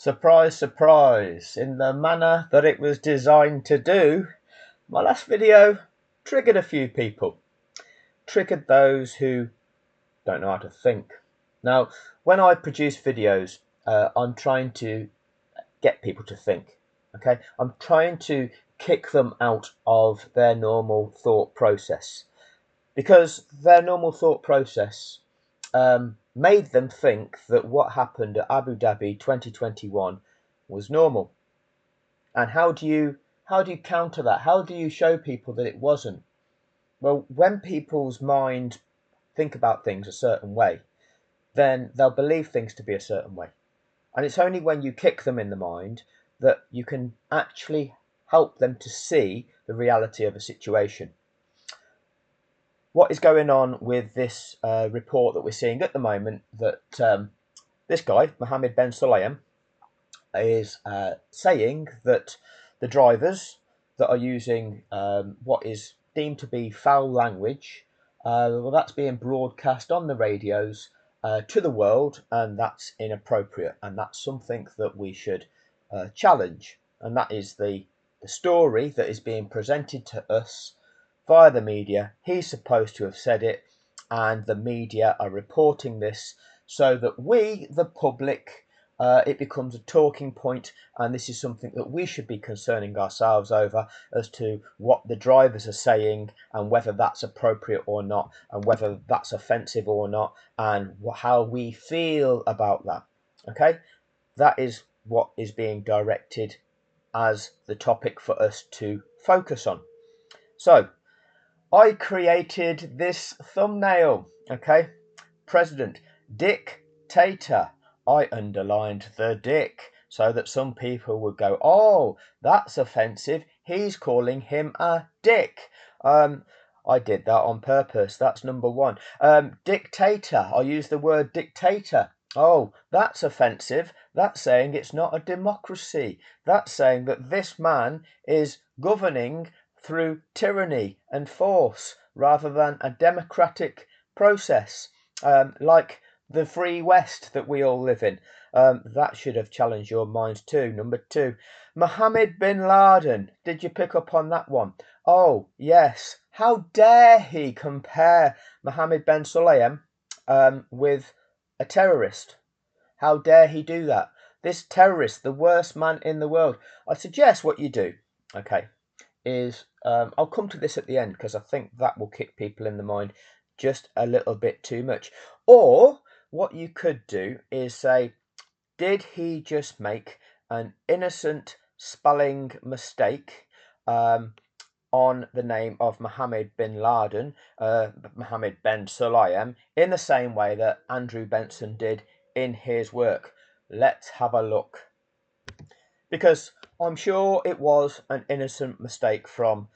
Surprise, surprise, in the manner that it was designed to do, my last video triggered a few people. Triggered those who don't know how to think. Now, when I produce videos, I'm trying to get people to think, okay? I'm trying to kick them out of their normal thought process because their normal thought process made them think that what happened at Abu Dhabi 2021 was normal. And how do you counter that? How do you show people that it wasn't? Well, when people's mind think about things a certain way, then they'll believe things to be a certain way. And it's only when you kick them in the mind that you can actually help them to see the reality of a situation. What is going on with this report that we're seeing at the moment that this guy, Mohammed Ben Sulayem, is saying that the drivers that are using what is deemed to be foul language, well, that's being broadcast on the radios to the world, and that's inappropriate, and that's something that we should challenge. And that is the story that is being presented to us via the media. He's supposed to have said it, and the media are reporting this so that we, the public, it becomes a talking point, and this is something that we should be concerning ourselves over as to what the drivers are saying and whether that's appropriate or not, and whether that's offensive or not, and how we feel about that. Okay, that is what is being directed as the topic for us to focus on. So, I created this thumbnail, okay? President Dictator. I underlined the dick so that some people would go, oh, that's offensive. He's calling him a dick. I did that on purpose. That's number one. Dictator. I used the word dictator. Oh, that's offensive. That's saying it's not a democracy. That's saying that this man is governing through tyranny and force rather than a democratic process, like the free West that we all live in. That should have challenged your minds too. Number two, Mohammed bin Laden. Did you pick up on that one? Oh, yes. How dare he compare Mohammed bin Sulayem with a terrorist? How dare he do that? This terrorist, the worst man in the world. I suggest what you do, okay, is I'll come to this at the end because I think that will kick people in the mind just a little bit too much. Or what you could do is say, did he just make an innocent spelling mistake on the name of Mohammed bin Laden, Mohammed Ben Sulayem, in the same way that Andrew Benson did in his work? Let's have a look. Because I'm sure it was an innocent mistake from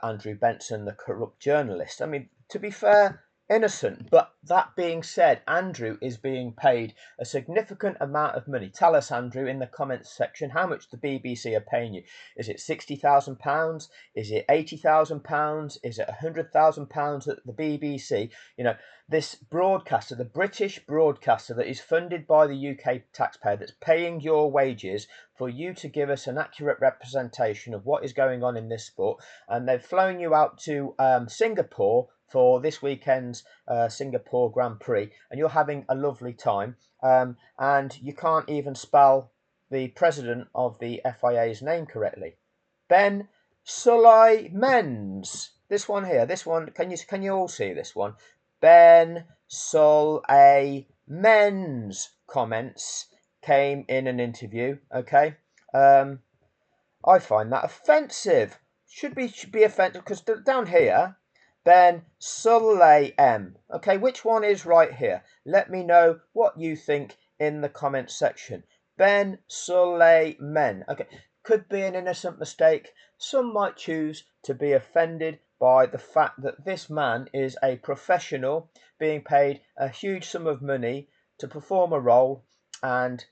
Andrew Benson, the corrupt journalist. I mean, to be fair, innocent. But that being said, Andrew is being paid a significant amount of money. Tell us, Andrew, in the comments section, how much the BBC are paying you. Is it £60,000? Is it £80,000? Is it £100,000 at the BBC? You know, this broadcaster, the British broadcaster that is funded by the UK taxpayer, that's paying your wages for you to give us an accurate representation of what is going on in this sport, and they've flown you out to Singapore for this weekend's Singapore Grand Prix, and you're having a lovely time, and you can't even spell the president of the FIA's name correctly. Ben Sulayemans. This one here. This one. Can you all see this one? Ben Sulayemans comments came in an interview. Okay. I find that offensive. Should be offensive because down here, Ben Sulayem. Okay, which one is right here? Let me know what you think in the comments section. Ben Sulayem. Okay, could be an innocent mistake. Some might choose to be offended by the fact that this man is a professional being paid a huge sum of money to perform a role and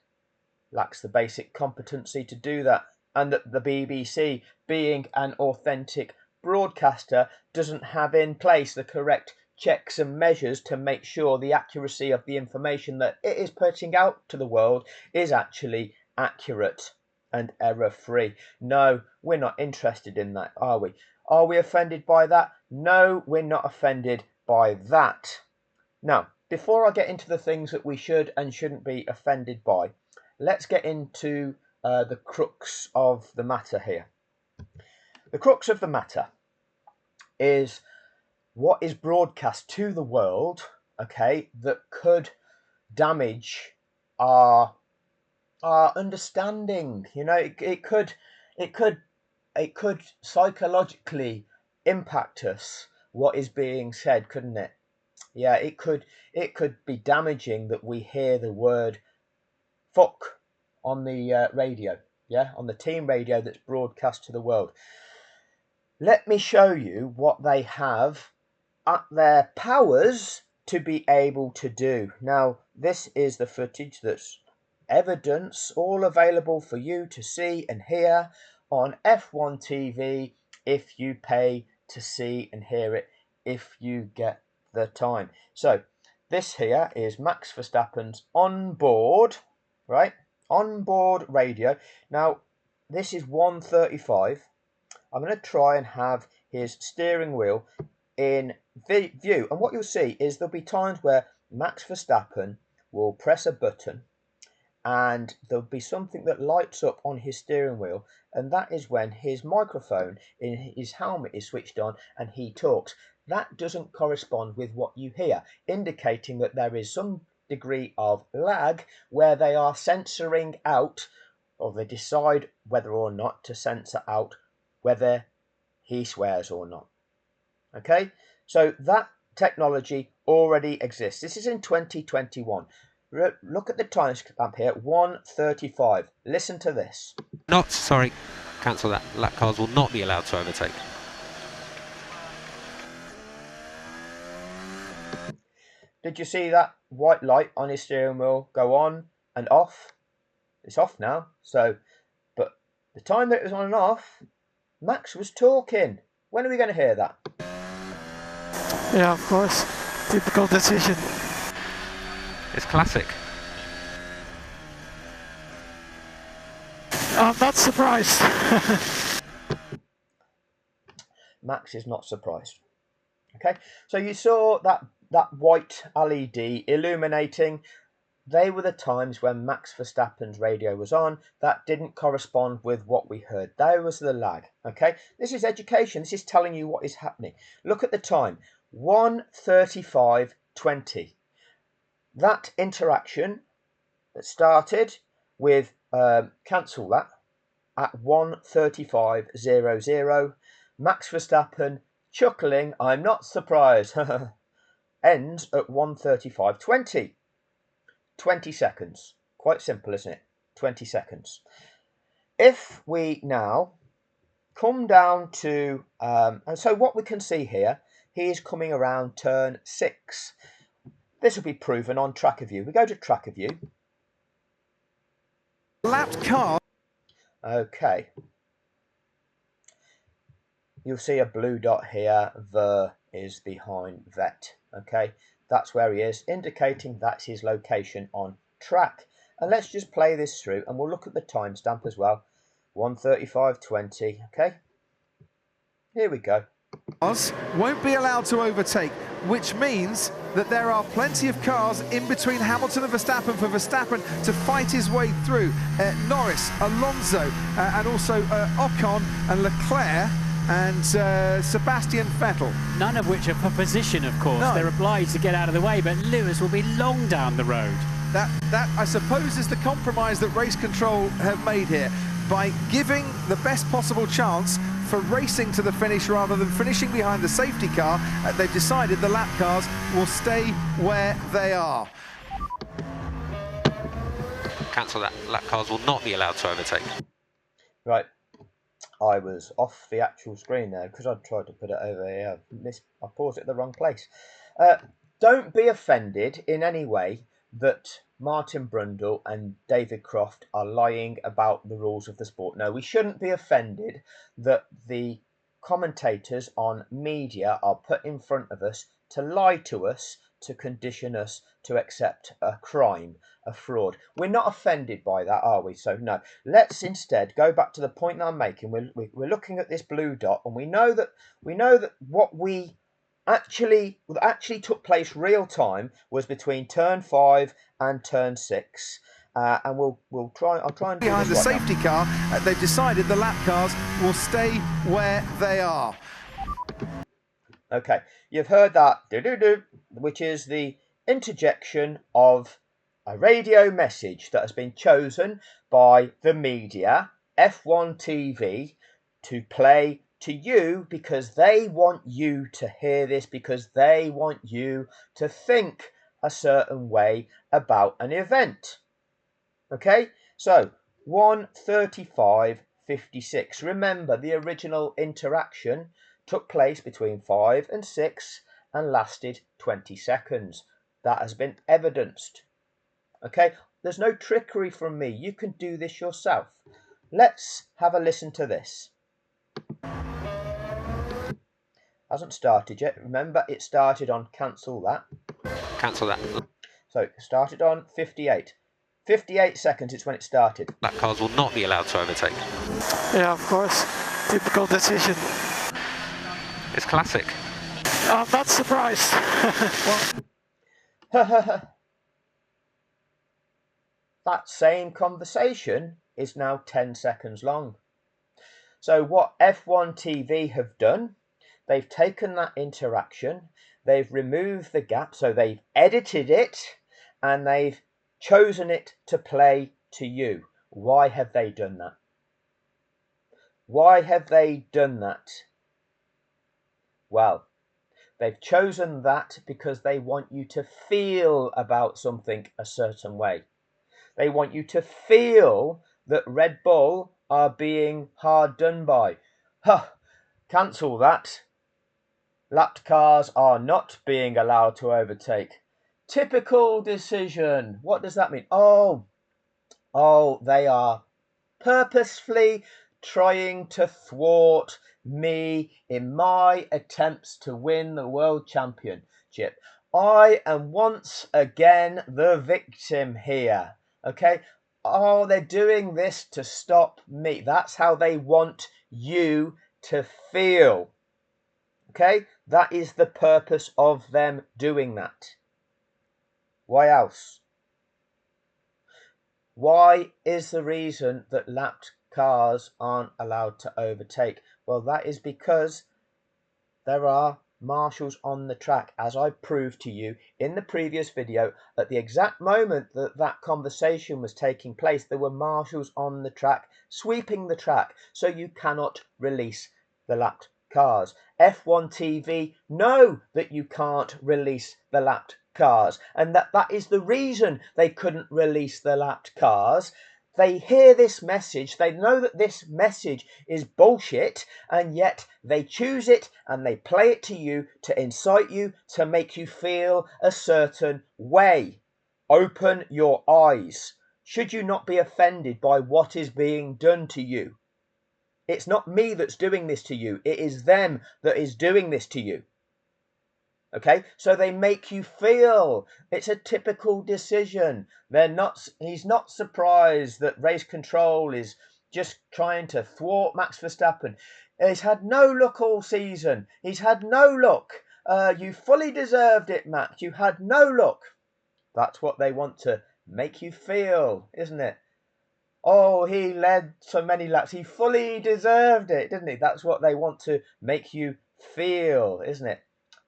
lacks the basic competency to do that, and that the BBC, being an authentic broadcaster, doesn't have in place the correct checks and measures to make sure the accuracy of the information that it is putting out to the world is actually accurate and error-free. No, we're not interested in that, are we? Are we offended by that? No, we're not offended by that. Now, before I get into the things that we should and shouldn't be offended by, let's get into the crux of the matter here. The crux of the matter is what is broadcast to the world, okay, that could damage our understanding. You know, it could psychologically impact us, what is being said, couldn't it? Yeah, it could be damaging that we hear the word fuck on the radio, yeah, on the team radio that's broadcast to the world. Let me show you what they have at their powers to be able to do. Now, this is the footage that's evidence, all available for you to see and hear on F1 TV if you pay to see and hear it, if you get the time. So this here is Max Verstappen's onboard, right? Onboard radio. Now, this is 135. I'm going to try and have his steering wheel in view, and what you'll see is there'll be times where Max Verstappen will press a button and there'll be something that lights up on his steering wheel, and that is when his microphone in his helmet is switched on and he talks. That doesn't correspond with what you hear, indicating that there is some degree of lag where they are censoring out, or they decide whether or not to censor out whether he swears or not. Okay, so that technology already exists. This is in 2021. Look at the timestamp here, 1:35. Listen to this. Sorry, cancel that. Lap cars will not be allowed to overtake. Did you see that white light on his steering wheel go on and off? It's off now. So, but the time that it was on and off, Max was talking. When are we going to hear that? Yeah, of course. Typical decision. It's classic. I'm not surprised. Max is not surprised. Okay, so you saw that white LED illuminating. They were the times when Max Verstappen's radio was on. That didn't correspond with what we heard. There was the lag. Okay, this is education. This is telling you what is happening. Look at the time, 1:35:20. That interaction that started with cancel that at 1:35:00. Max Verstappen chuckling, I'm not surprised, ends at 1:35:20. 20 seconds. Quite simple, isn't it? 20 seconds. If we now come down to, and so what we can see here, he is coming around turn 6. This will be proven on Tracker View. We go to Tracker View. Lapped car. Okay. You'll see a blue dot here. Ver is behind Vet. Okay. That's where he is, indicating that's his location on track. And let's just play this through and we'll look at the timestamp as well. 1:35:20. Okay. Here we go. Won't be allowed to overtake, which means that there are plenty of cars in between Hamilton and Verstappen for Verstappen to fight his way through. Norris, Alonso, and also Ocon and Leclerc and Sebastian Vettel. None of which are for position, of course. No. They're obliged to get out of the way, but Lewis will be long down the road. That I suppose is the compromise that race control have made here, by giving the best possible chance for racing to the finish rather than finishing behind the safety car. They've decided the lap cars will stay where they are. Cancel that. Lap cars will not be allowed to overtake. Right. I was off the actual screen there because I tried to put it over here. I paused it at the wrong place. Don't be offended in any way that Martin Brundle and David Croft are lying about the rules of the sport. No, we shouldn't be offended that the commentators on media are put in front of us to lie to us, to condition us to accept a crime, a fraud. We're not offended by that, are we? So no, let's instead go back to the point that I'm making. We're looking at this blue dot, and we know that what we actually took place real time was between turn 5 and turn 6. And I'll try and do behind the this right safety car, they've decided the lap cars will stay where they are. Okay, you've heard that do-do-do, which is the interjection of a radio message that has been chosen by the media, F1 TV, to play to you because they want you to hear this, because they want you to think a certain way about an event. Okay, so 1:35:56. Remember, the original interaction took place between 5 and 6 and lasted 20 seconds. That has been evidenced. Okay, there's no trickery from me. You can do this yourself. Let's have a listen to this. Hasn't started yet. Remember, it started on cancel that. Cancel that. So it started on 58. 58 seconds is when it started. Lap cars will not be allowed to overtake. Yeah, of course. Typical decision. It's classic. I'm not surprised. That same conversation is now 10 seconds long. So what F1 TV have done, they've taken that interaction, they've removed the gap, so they've edited it, and they've chosen it to play to you. Why have they done that? Why have they done that? Well, they've chosen that because they want you to feel about something a certain way. They want you to feel that Red Bull are being hard done by. Cancel that. Lapped cars are not being allowed to overtake. Typical decision. What does that mean? Oh, they are purposefully trying to thwart me in my attempts to win the World Championship. I am once again the victim here. Okay? Oh, they're doing this to stop me. That's how they want you to feel. Okay? That is the purpose of them doing that. Why else? Why is the reason that lapped cars aren't allowed to overtake? Well, that is because there are marshals on the track, as I proved to you in the previous video. At the exact moment that that conversation was taking place, there were marshals on the track sweeping the track, so you cannot release the lapped cars. F1 TV know that you can't release the lapped cars, and that is the reason they couldn't release the lapped cars. They hear this message, they know that this message is bullshit, and yet they choose it and they play it to you to incite you, to make you feel a certain way. Open your eyes. Should you not be offended by what is being done to you? It's not me that's doing this to you, it is them that is doing this to you. Okay, so they make you feel. It's a typical decision. He's not surprised that race control is just trying to thwart Max Verstappen. He's had no luck all season. He's had no luck. You fully deserved it, Max. You had no luck. That's what they want to make you feel, isn't it? Oh, he led so many laps. He fully deserved it, didn't he? That's what they want to make you feel, isn't it?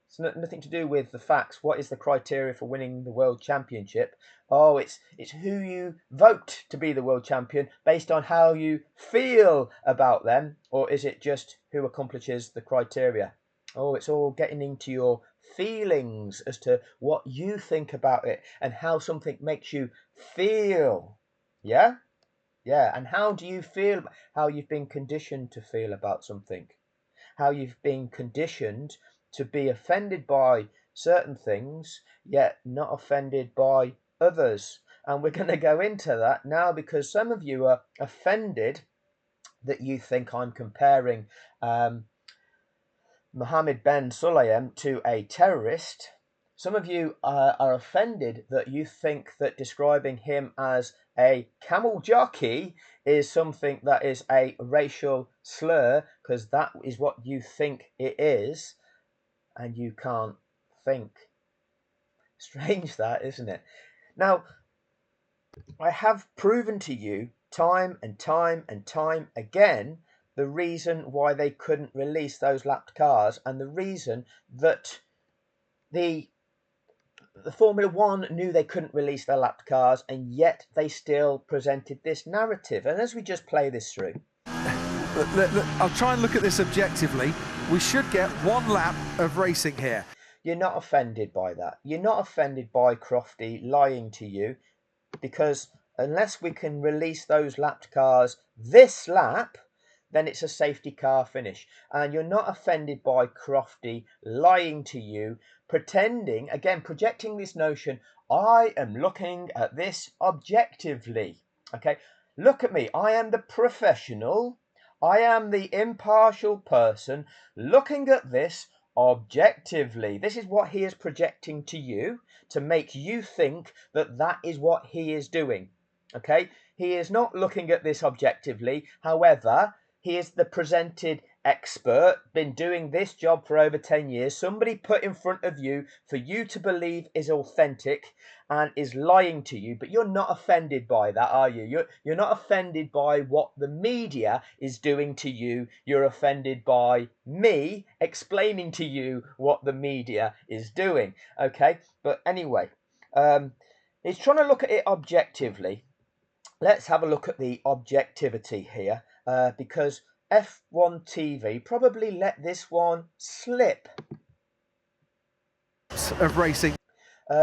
It's nothing to do with the facts. What is the criteria for winning the World Championship? Oh, it's who you vote to be the world champion based on how you feel about them, or is it just who accomplishes the criteria? Oh, it's all getting into your feelings as to what you think about it and how something makes you feel. Yeah? Yeah, and how do you feel? How you've been conditioned to feel about something. How you've been conditioned to be offended by certain things, yet not offended by others. And we're going to go into that now because some of you are offended that you think I'm comparing Mohammed bin Sulayem to a terrorist. Some of you are offended that you think that describing him as a camel jockey is something that is a racial slur, because that is what you think it is, and you can't think. Strange that, isn't it? Now, I have proven to you time and time and time again the reason why they couldn't release those lapped cars, and the reason that the Formula One knew they couldn't release their lapped cars, and yet they still presented this narrative. And as we just play this through, I'll try and look at this objectively. We should get 1 lap of racing here. you're not offended by that. You're not offended by Crofty lying to you, because unless we can release those lapped cars this lap, then it's a safety car finish. And you're not offended by Crofty lying to you, pretending, again, projecting this notion, I am looking at this objectively. Okay, look at me. I am the professional. I am the impartial person looking at this objectively. This is what he is projecting to you to make you think that that is what he is doing. Okay, he is not looking at this objectively. However, he is the presented expert, been doing this job for over 10 years. Somebody put in front of you for you to believe is authentic and is lying to you, but you're not offended by that, are you? You're not offended by what the media is doing to you. You're offended by me explaining to you what the media is doing. Okay, but anyway, he's trying to look at it objectively. Let's have a look at the objectivity here, because F1 TV probably let this one slip. Of racing.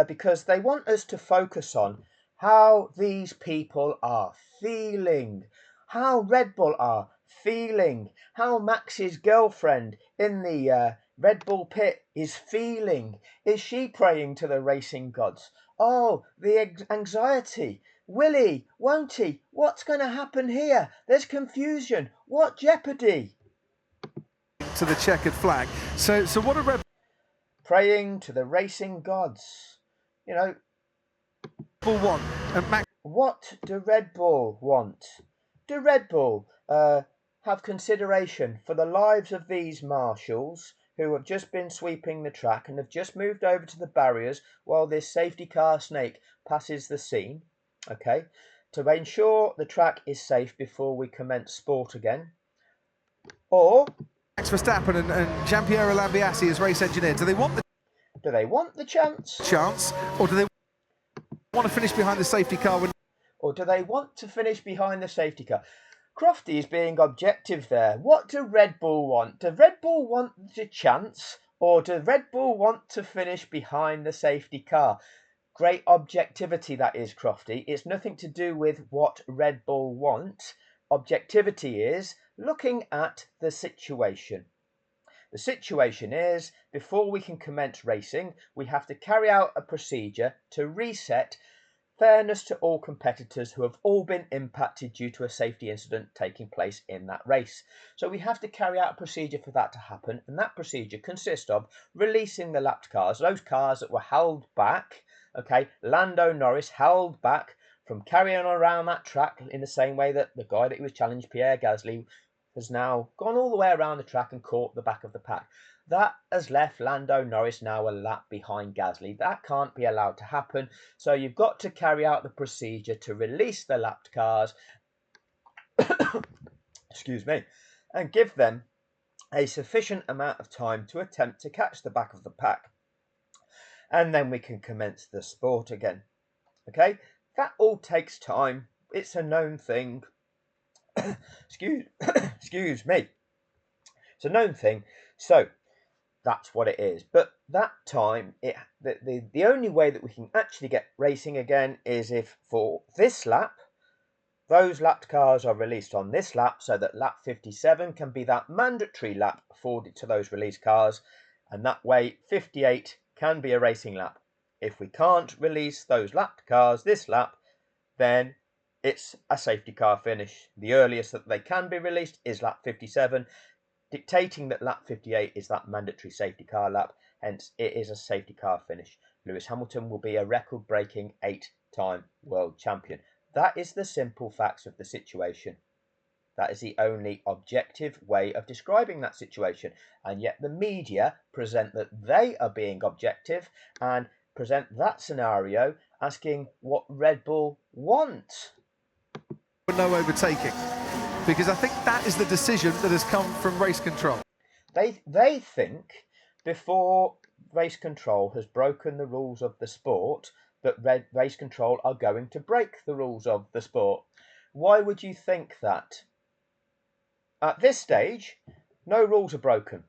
Because they want us to focus on how these people are feeling, how Red Bull are feeling, how Max's girlfriend in the Red Bull pit is feeling. Is she praying to the racing gods? Oh, the anxiety. Will he? Won't he? What's going to happen here? There's confusion. What jeopardy? To the checkered flag. So what a Red Praying to the racing gods. You know, Bull want? And Max. what do Red Bull want? Do Red Bull have consideration for the lives of these marshals who have just been sweeping the track and have just moved over to the barriers while this safety car snake passes the scene? Okay, to ensure the track is safe before we commence sport again? Or Max Verstappen and Gianpiero Lambiase as race engineer, do they want the do they want the chance? or do they want to finish behind the safety car when Or do they want to finish behind the safety car? Crofty is being objective there. What do Red Bull want? Do Red Bull want the chance, or do Red Bull want to finish behind the safety car? Great objectivity that is, Crofty. It's nothing to do with what Red Bull want. Objectivity is looking at the situation. The situation is, before we can commence racing, we have to carry out a procedure to reset fairness to all competitors who have all been impacted due to a safety incident taking place in that race. So we have to carry out a procedure for that to happen, and that procedure consists of releasing the lapped cars, those cars that were held back. Okay, Lando Norris held back from carrying on around that track in the same way that the guy that he was challenged, Pierre Gasly, has now gone all the way around the track and caught the back of the pack. That has left Lando Norris now a lap behind Gasly. That can't be allowed to happen. So you've got to carry out the procedure to release the lapped cars, excuse me, and give them a sufficient amount of time to attempt to catch the back of the pack. And then we can commence the sport again. Okay, that all takes time. It's a known thing. excuse me. It's a known thing. So that's what it is. But that time, the only way that we can actually get racing again is if for this lap, those lapped cars are released on this lap, so that lap 57 can be that mandatory lap afforded to those released cars, and that way 58 can be a racing lap. If we can't release those lapped cars this lap, then it's a safety car finish. The earliest that they can be released is lap 57, dictating that lap 58 is that mandatory safety car lap, hence it is a safety car finish. Lewis Hamilton will be a record-breaking 8-time world champion. That is the simple facts of the situation. That is the only objective way of describing that situation. And yet the media present that they are being objective and present that scenario asking what Red Bull want. No overtaking, because I think that is the decision that has come from race control. They think before race control has broken the rules of the sport that race control are going to break the rules of the sport. Why would you think that? At this stage, no rules are broken.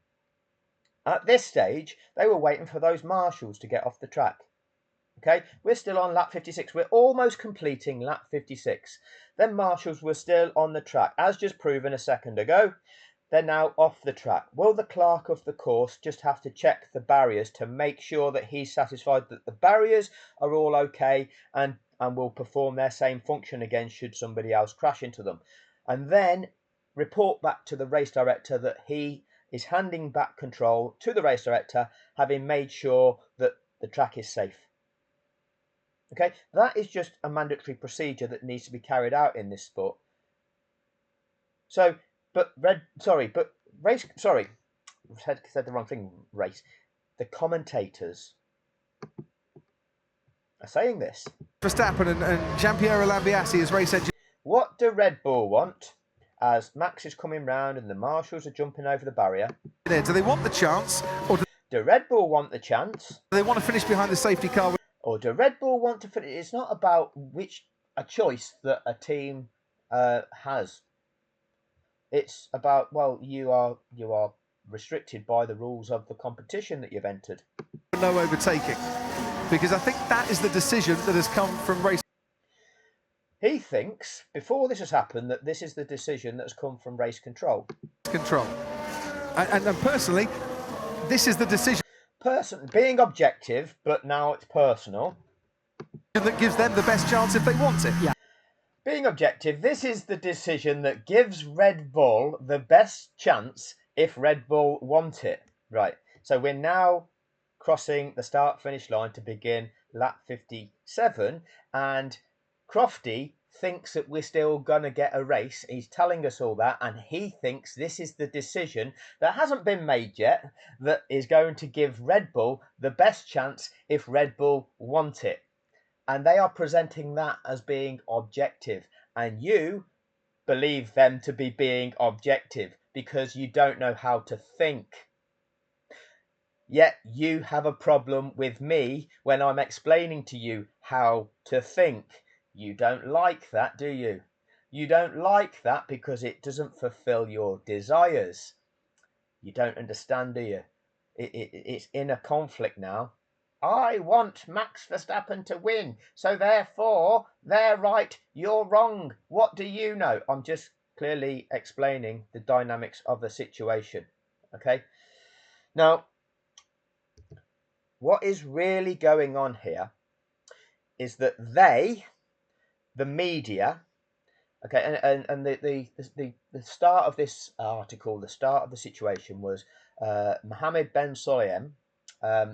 At this stage, they were waiting for those marshals to get off the track. Okay, we're still on lap 56. We're almost completing lap 56. Then marshals were still on the track, as just proven a second ago. They're now off the track. Will the clerk of the course just have to check the barriers to make sure that he's satisfied that the barriers are all okay and will perform their same function again should somebody else crash into them? And then report back to the race director that he is handing back control to the race director, having made sure that the track is safe. Okay, that is just a mandatory procedure that needs to be carried out in this sport. So, said the wrong thing, race. The commentators are saying this. Verstappen and Gianpiero Lambiase as race engineer. What do Red Bull want as Max is coming round and the marshals are jumping over the barrier? Do they want the chance, or do Red Bull want the chance? Do they want to finish behind the safety car? Or do Red Bull want to finish? It's not about a choice that a team has. It's about, well, you are restricted by the rules of the competition that you've entered. No overtaking, because I think that is the decision that has come from race. He thinks, before this has happened, that this is the decision that has come from race control. And personally, this is the decision. Being objective, but now it's personal. That gives them the best chance if they want it. Yeah. Being objective, this is the decision that gives Red Bull the best chance if Red Bull want it. Right, so we're now crossing the start-finish line to begin lap 57, and Crofty thinks that we're still going to get a race. He's telling us all that, and he thinks this is the decision that hasn't been made yet that is going to give Red Bull the best chance if Red Bull want it. And they are presenting that as being objective, and you believe them to be being objective because you don't know how to think. Yet you have a problem with me when I'm explaining to you how to think. You don't like that, do you? You don't like that because it doesn't fulfill your desires. You don't understand, do you? It's in a conflict now. I want Max Verstappen to win, so therefore they're right, you're wrong. What do you know? I'm just clearly explaining the dynamics of the situation. Okay? Now, what is really going on here is that the media, okay, and the start of this article, the start of the situation was Mohammed Ben Sulayem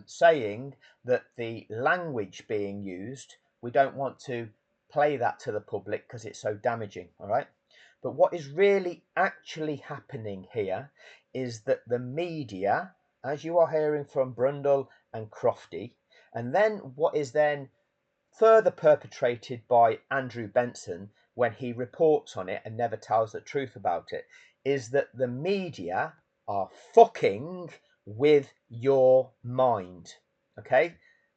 saying that the language being used, we don't want to play that to the public because it's so damaging, all right? But what is really actually happening here is that the media, as you are hearing from Brundle and Crofty, and then what is then further perpetrated by Andrew Benson when he reports on it and never tells the truth about it, is that the media are fucking with your mind, okay?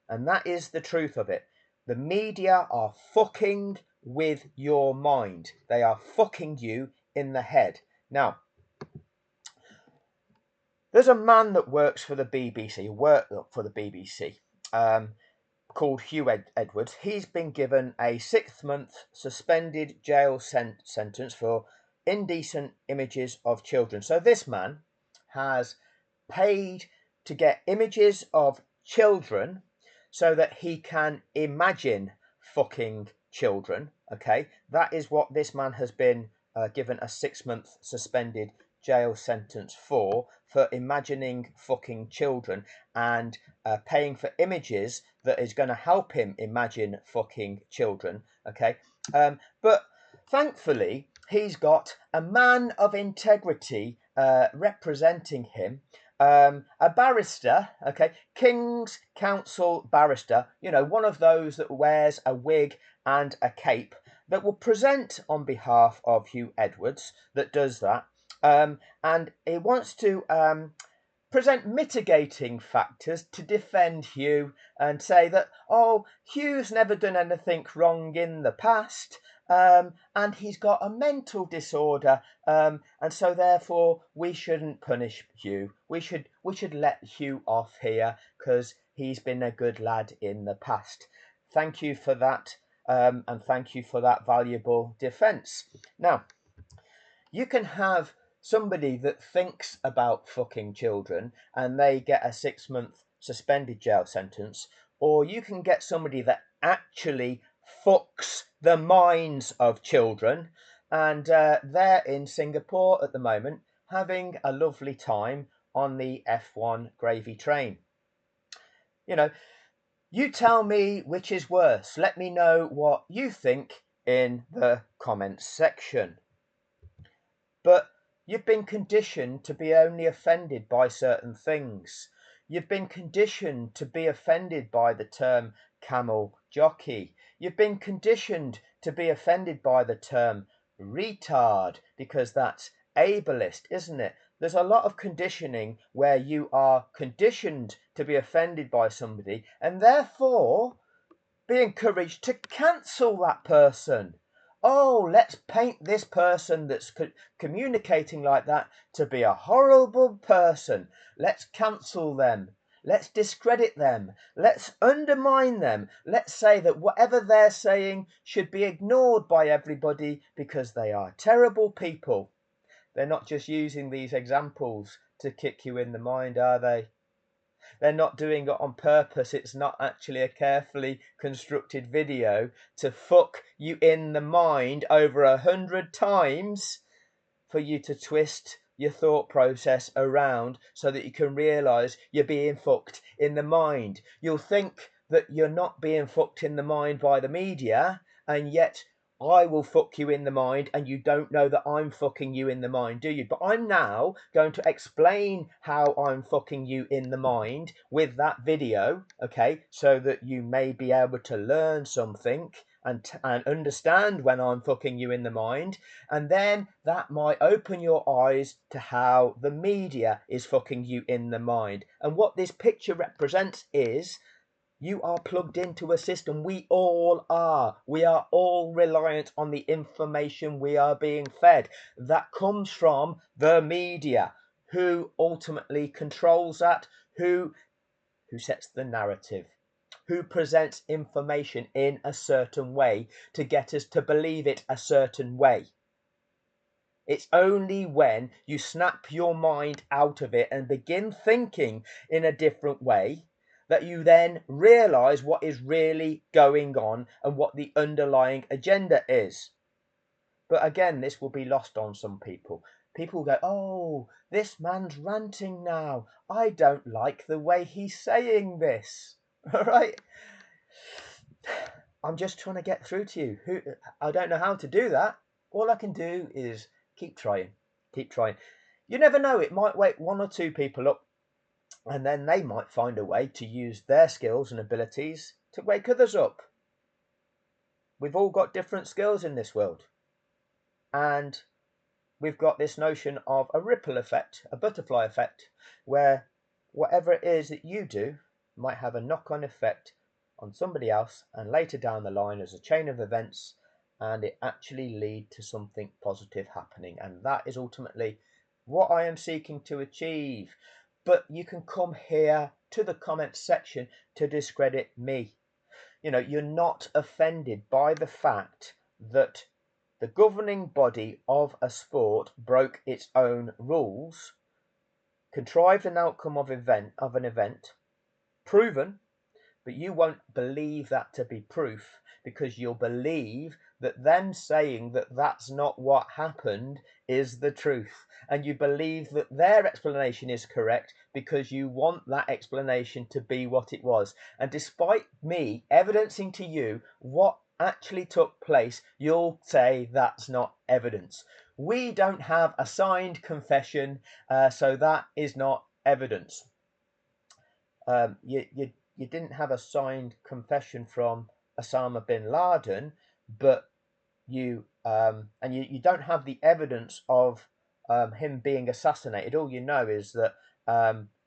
And that is the truth of it. The media are fucking with your mind. They are fucking you in the head. Now, there's a man that works for the BBC, called Hugh Edwards. He's been given a 6-month suspended jail sentence for indecent images of children. So this man has paid to get images of children so that he can imagine fucking children. Okay, that is what this man has been given a 6-month suspended jail sentence for imagining fucking children and paying for images that is going to help him imagine fucking children. Okay, but thankfully he's got a man of integrity representing him. A barrister, okay, King's Counsel barrister, you know, one of those that wears a wig and a cape, that will present on behalf of Hugh Edwards, that does that. And he wants to present mitigating factors to defend Hugh and say that, oh, Hugh's never done anything wrong in the past. And he's got a mental disorder, and so therefore we shouldn't punish Hugh. We should let Hugh off here because he's been a good lad in the past. Thank you for that, and thank you for that valuable defence. Now, you can have somebody that thinks about fucking children and they get a 6-month suspended jail sentence, or you can get somebody that actually fucks the minds of children, and they're in Singapore at the moment having a lovely time on the F1 gravy train. You know, you tell me which is worse. Let me know what you think in the comments section. But you've been conditioned to be only offended by certain things. You've been conditioned to be offended by the term camel jockey. You've been conditioned to be offended by the term retard, because that's ableist, isn't it? There's a lot of conditioning where you are conditioned to be offended by somebody and therefore be encouraged to cancel that person. Oh, let's paint this person that's communicating like that to be a horrible person. Let's cancel them. Let's discredit them. Let's undermine them. Let's say that whatever they're saying should be ignored by everybody because they are terrible people. They're not just using these examples to kick you in the mind, are they? They're not doing it on purpose. It's not actually a carefully constructed video to fuck you in the mind over 100 times for you to twist your thought process around so that you can realise you're being fucked in the mind. You'll think that you're not being fucked in the mind by the media, and yet I will fuck you in the mind and you don't know that I'm fucking you in the mind, do you? But I'm now going to explain how I'm fucking you in the mind with that video, okay, so that you may be able to learn something and understand when I'm fucking you in the mind, and then that might open your eyes to how the media is fucking you in the mind. And what this picture represents is you are plugged into a system. We all are. We are all reliant on the information we are being fed. That comes from the media. Who ultimately controls that? Who sets the narrative? Who presents information in a certain way to get us to believe it a certain way? It's only when you snap your mind out of it and begin thinking in a different way that you then realise what is really going on and what the underlying agenda is. But again, this will be lost on some people. People go, oh, this man's ranting now. I don't like the way he's saying this. All right? I'm just trying to get through to you. I don't know how to do that. All I can do is keep trying. Keep trying. You never know. It might wake 1 or 2 people up, and then they might find a way to use their skills and abilities to wake others up. We've all got different skills in this world. And we've got this notion of a ripple effect, a butterfly effect, where whatever it is that you do might have a knock-on effect on somebody else, and later down the line as a chain of events, and it actually lead to something positive happening. And that is ultimately what I am seeking to achieve. But you can come here to the comments section to discredit me. You know, you're not offended by the fact that the governing body of a sport broke its own rules, contrived an outcome of an event, proven, but you won't believe that to be proof, because you'll believe that them saying that that's not what happened is the truth, and you believe that their explanation is correct because you want that explanation to be what it was. And despite me evidencing to you what actually took place, you'll say that's not evidence. We don't have a signed confession, so that is not evidence. You didn't have a signed confession from Osama bin Laden, but you don't have the evidence of him being assassinated. All you know is that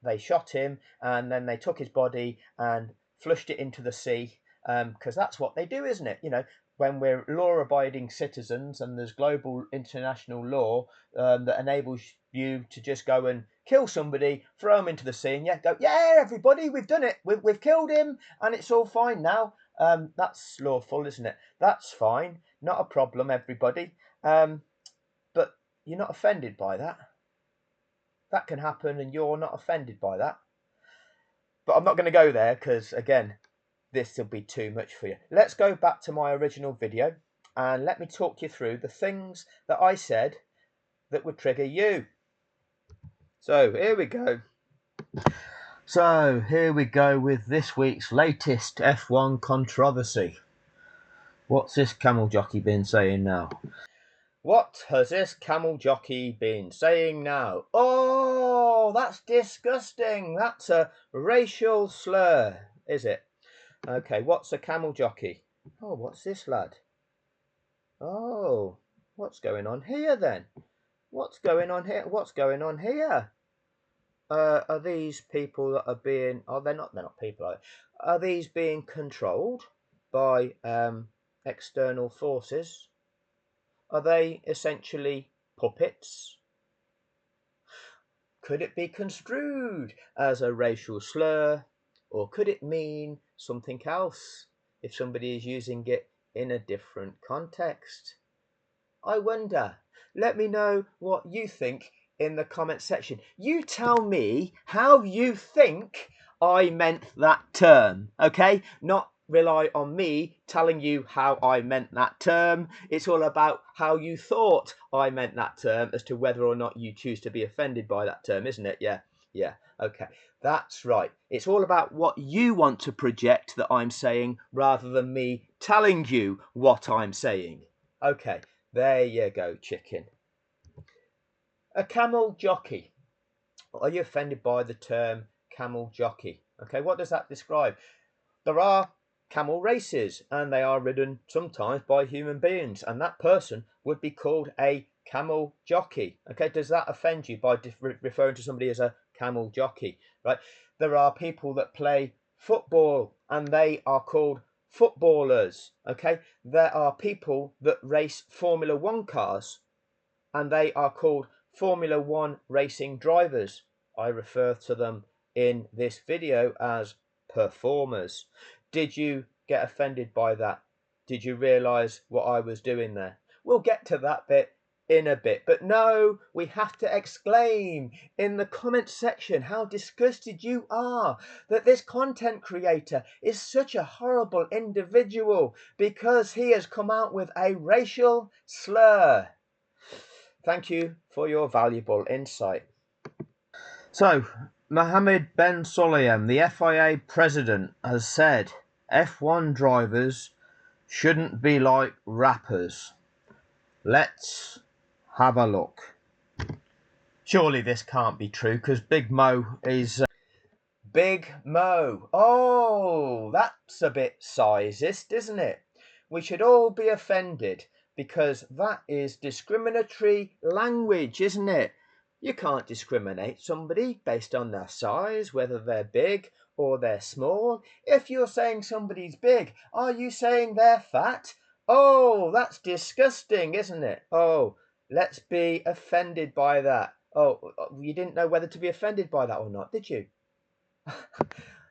they shot him and then they took his body and flushed it into the sea, because that's what they do, isn't it? You know, when we're law-abiding citizens and there's global international law that enables you to just go and kill somebody, throw them into the sea, and go, yeah, everybody, we've done it, we've killed him, and it's all fine now. That's lawful, isn't it? That's fine, not a problem, everybody. But you're not offended by that. That can happen, and you're not offended by that. But I'm not going to go there because, again, this will be too much for you. Let's go back to my original video and let me talk you through the things that I said that would trigger you. So here we go. So here we go with this week's latest F1 controversy. What's this camel jockey been saying now? What has this camel jockey been saying now? Oh, that's disgusting. That's a racial slur, is it? Okay, what's a camel jockey? Oh, what's this, lad? Oh, what's going on here then? What's going on here? What's going on here? Are these people that are being... Oh, they're not people, are these being controlled by external forces? Are they essentially puppets? Could it be construed as a racial slur, or could it mean something else if somebody is using it in a different context? I wonder. Let me know what you think in the comment section. You tell me how you think I meant that term, okay? Not rely on me telling you how I meant that term. It's all about how you thought I meant that term as to whether or not you choose to be offended by that term, isn't it? Yeah, okay. That's right. It's all about what you want to project that I'm saying rather than me telling you what I'm saying. Okay, there you go, chicken. A camel jockey. Are you offended by the term camel jockey? Okay, what does that describe? There are camel races and they are ridden sometimes by human beings, and that person would be called a camel jockey. Okay, does that offend you by referring to somebody as a camel jockey? Right, there are people that play football and they are called footballers. Okay, there are people that race Formula 1 cars and they are called Formula 1 racing drivers. I refer to them in this video as performers. Did you get offended by that? Did you realise what I was doing there? We'll get to that bit in a bit. But no, we have to exclaim in the comment section how disgusted you are that this content creator is such a horrible individual because he has come out with a racial slur. Thank you for your valuable insight. So, Mohammed Ben Sulayem, the FIA president, has said F1 drivers shouldn't be like rappers. Let's have a look. Surely this can't be true because Big Mo is... Big Mo. Oh, that's a bit sizist, isn't it? We should all be offended because that is discriminatory language, isn't it? You can't discriminate somebody based on their size, whether they're big or they're small. If you're saying somebody's big, are you saying they're fat? Oh, that's disgusting, isn't it? Oh, let's be offended by that. Oh, you didn't know whether to be offended by that or not, did you?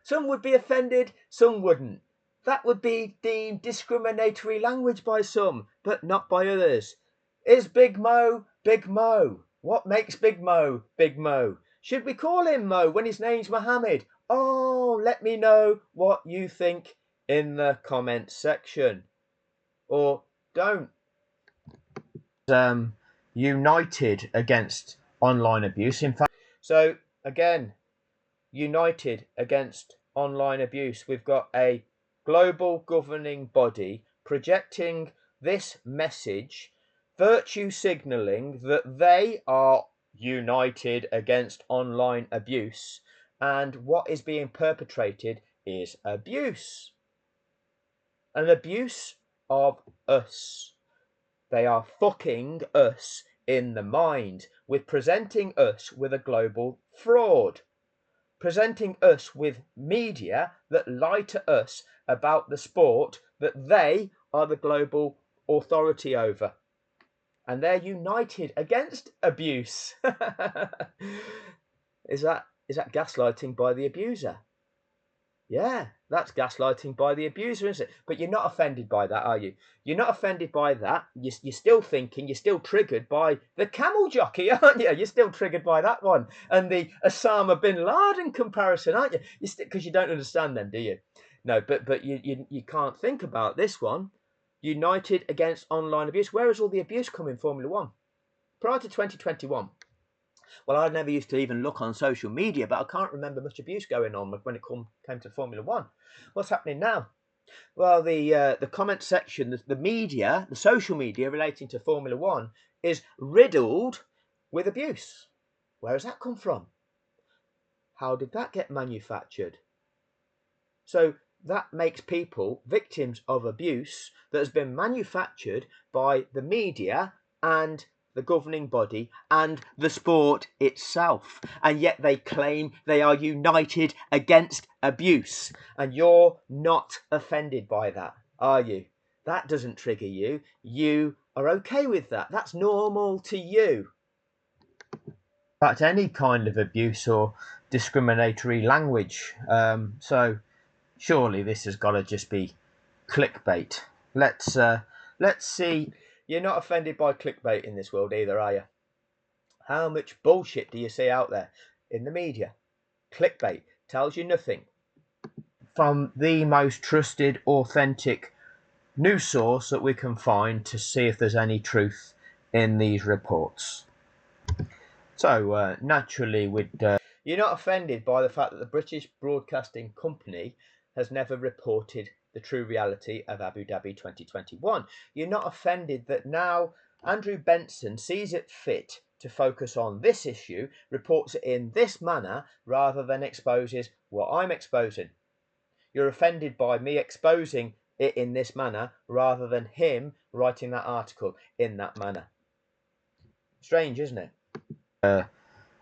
Some would be offended, some wouldn't. That would be deemed discriminatory language by some, but not by others. Is Big Mo Big Mo? What makes Big Mo Big Mo? Should we call him Mo when his name's Mohammed? Oh, let me know what you think in the comments section. Or don't united against online abuse. In fact, so again, united against online abuse. We've got a global governing body projecting this message, virtue signalling that they are united against online abuse, and what is being perpetrated is abuse. An abuse of us. They are fucking us in the mind with presenting us with a global fraud, presenting us with media that lie to us about the sport that they are the global authority over. And they're united against abuse. Is that gaslighting by the abuser? Yeah, that's gaslighting by the abuser, isn't it? But you're not offended by that, are you? You're not offended by that. You're still thinking, you're still triggered by the camel jockey, aren't you? You're still triggered by that one. And the Osama bin Laden comparison, aren't you? Because you don't understand them, do you? No, but you can't think about this one. United against online abuse. Where has all the abuse come in Formula One? Prior to 2021. Well, I never used to even look on social media, but I can't remember much abuse going on when it came to Formula One. What's happening now? Well, the comment section, the media, the social media relating to Formula One is riddled with abuse. Where has that come from? How did that get manufactured? So that makes people victims of abuse that has been manufactured by the media and the governing body and the sport itself, and yet they claim they are united against abuse, and you're not offended by that, are you? That doesn't trigger you. You are okay with that. That's normal to you. In fact, any kind of abuse or discriminatory language. So surely this has got to just be clickbait. Let's see. You're not offended by clickbait in this world either, are you? How much bullshit do you see out there in the media? Clickbait tells you nothing. From the most trusted, authentic news source that we can find to see if there's any truth in these reports. So naturally, you're not offended by the fact that the British Broadcasting Company has never reported the true reality of Abu Dhabi 2021. You're not offended that now Andrew Benson sees it fit to focus on this issue, reports it in this manner, rather than exposes what I'm exposing. You're offended by me exposing it in this manner, rather than him writing that article in that manner. Strange, isn't it?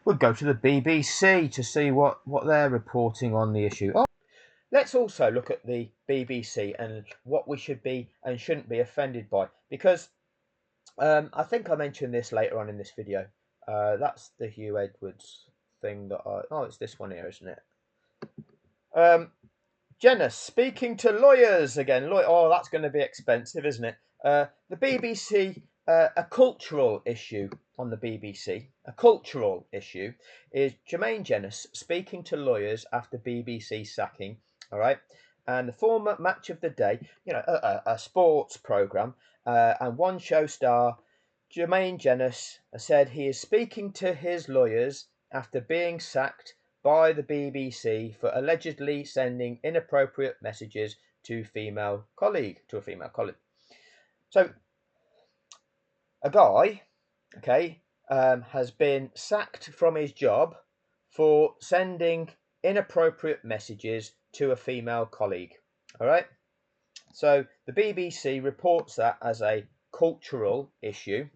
We'll go to the BBC to see what they're reporting on the issue. Let's also look at the BBC and what we should be and shouldn't be offended by, because I think I mentioned this later on in this video. That's the Hugh Edwards thing that it's this one here, isn't it? Jenna speaking to lawyers again. That's going to be expensive, isn't it? The BBC, a cultural issue on the BBC. A cultural issue is Jermaine Jenas speaking to lawyers after BBC sacking. All right, and the former Match of the Day, a sports program, and one show star, Jermaine Jenas, said he is speaking to his lawyers after being sacked by the BBC for allegedly sending inappropriate messages to a female colleague. So, a guy, has been sacked from his job for sending inappropriate messages to a female colleague. All right. So the BBC reports that as a cultural issue.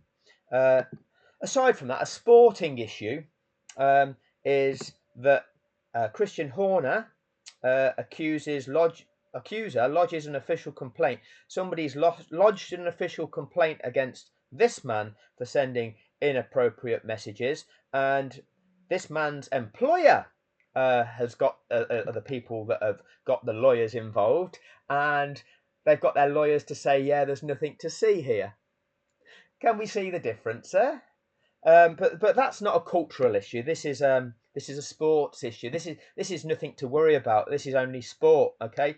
Aside from that, a sporting issue is that Christian Horner accuser lodges an official complaint. Somebody's lodged an official complaint against this man for sending inappropriate messages, and this man's employer has got the people that have got the lawyers involved, and they've got their lawyers to say, yeah, there's nothing to see here. Can we see the difference there? But that's not a cultural issue. This is a sports issue. This is nothing to worry about. This is only sport. Okay.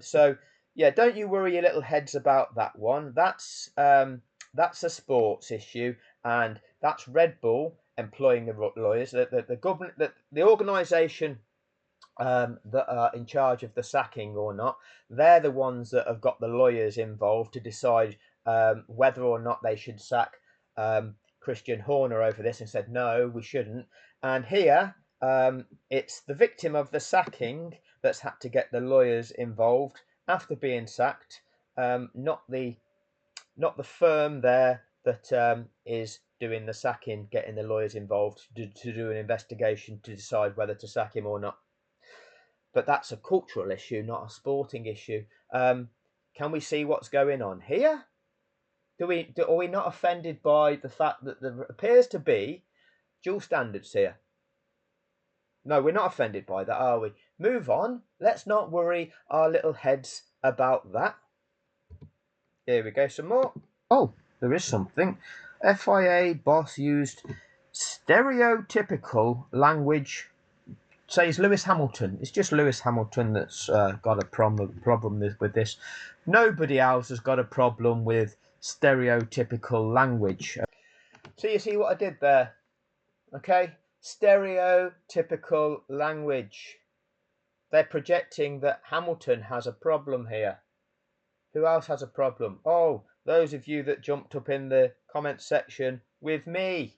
So yeah, don't you worry your little heads about that one. That's a sports issue, and that's Red Bull employing the lawyers. The government, the organisation that are in charge of the sacking or not, they're the ones that have got the lawyers involved to decide whether or not they should sack Christian Horner over this, and said no, we shouldn't. And here, it's the victim of the sacking that's had to get the lawyers involved after being sacked, not the firm there that is doing the sacking, getting the lawyers involved to do an investigation to decide whether to sack him or not. But that's a cultural issue, not a sporting issue. Can we see what's going on here? Are we not offended by the fact that there appears to be dual standards here? No, we're not offended by that, are we? Move on. Let's not worry our little heads about that. Here we go, some more. Oh, there is something. FIA boss used stereotypical language, says Lewis Hamilton. It's just Lewis Hamilton that's got a problem with this. Nobody else has got a problem with stereotypical language. So you see what I did there? Okay, stereotypical language. They're projecting that Hamilton has a problem here. Who else has a problem? Oh, those of you that jumped up in the comment section with me.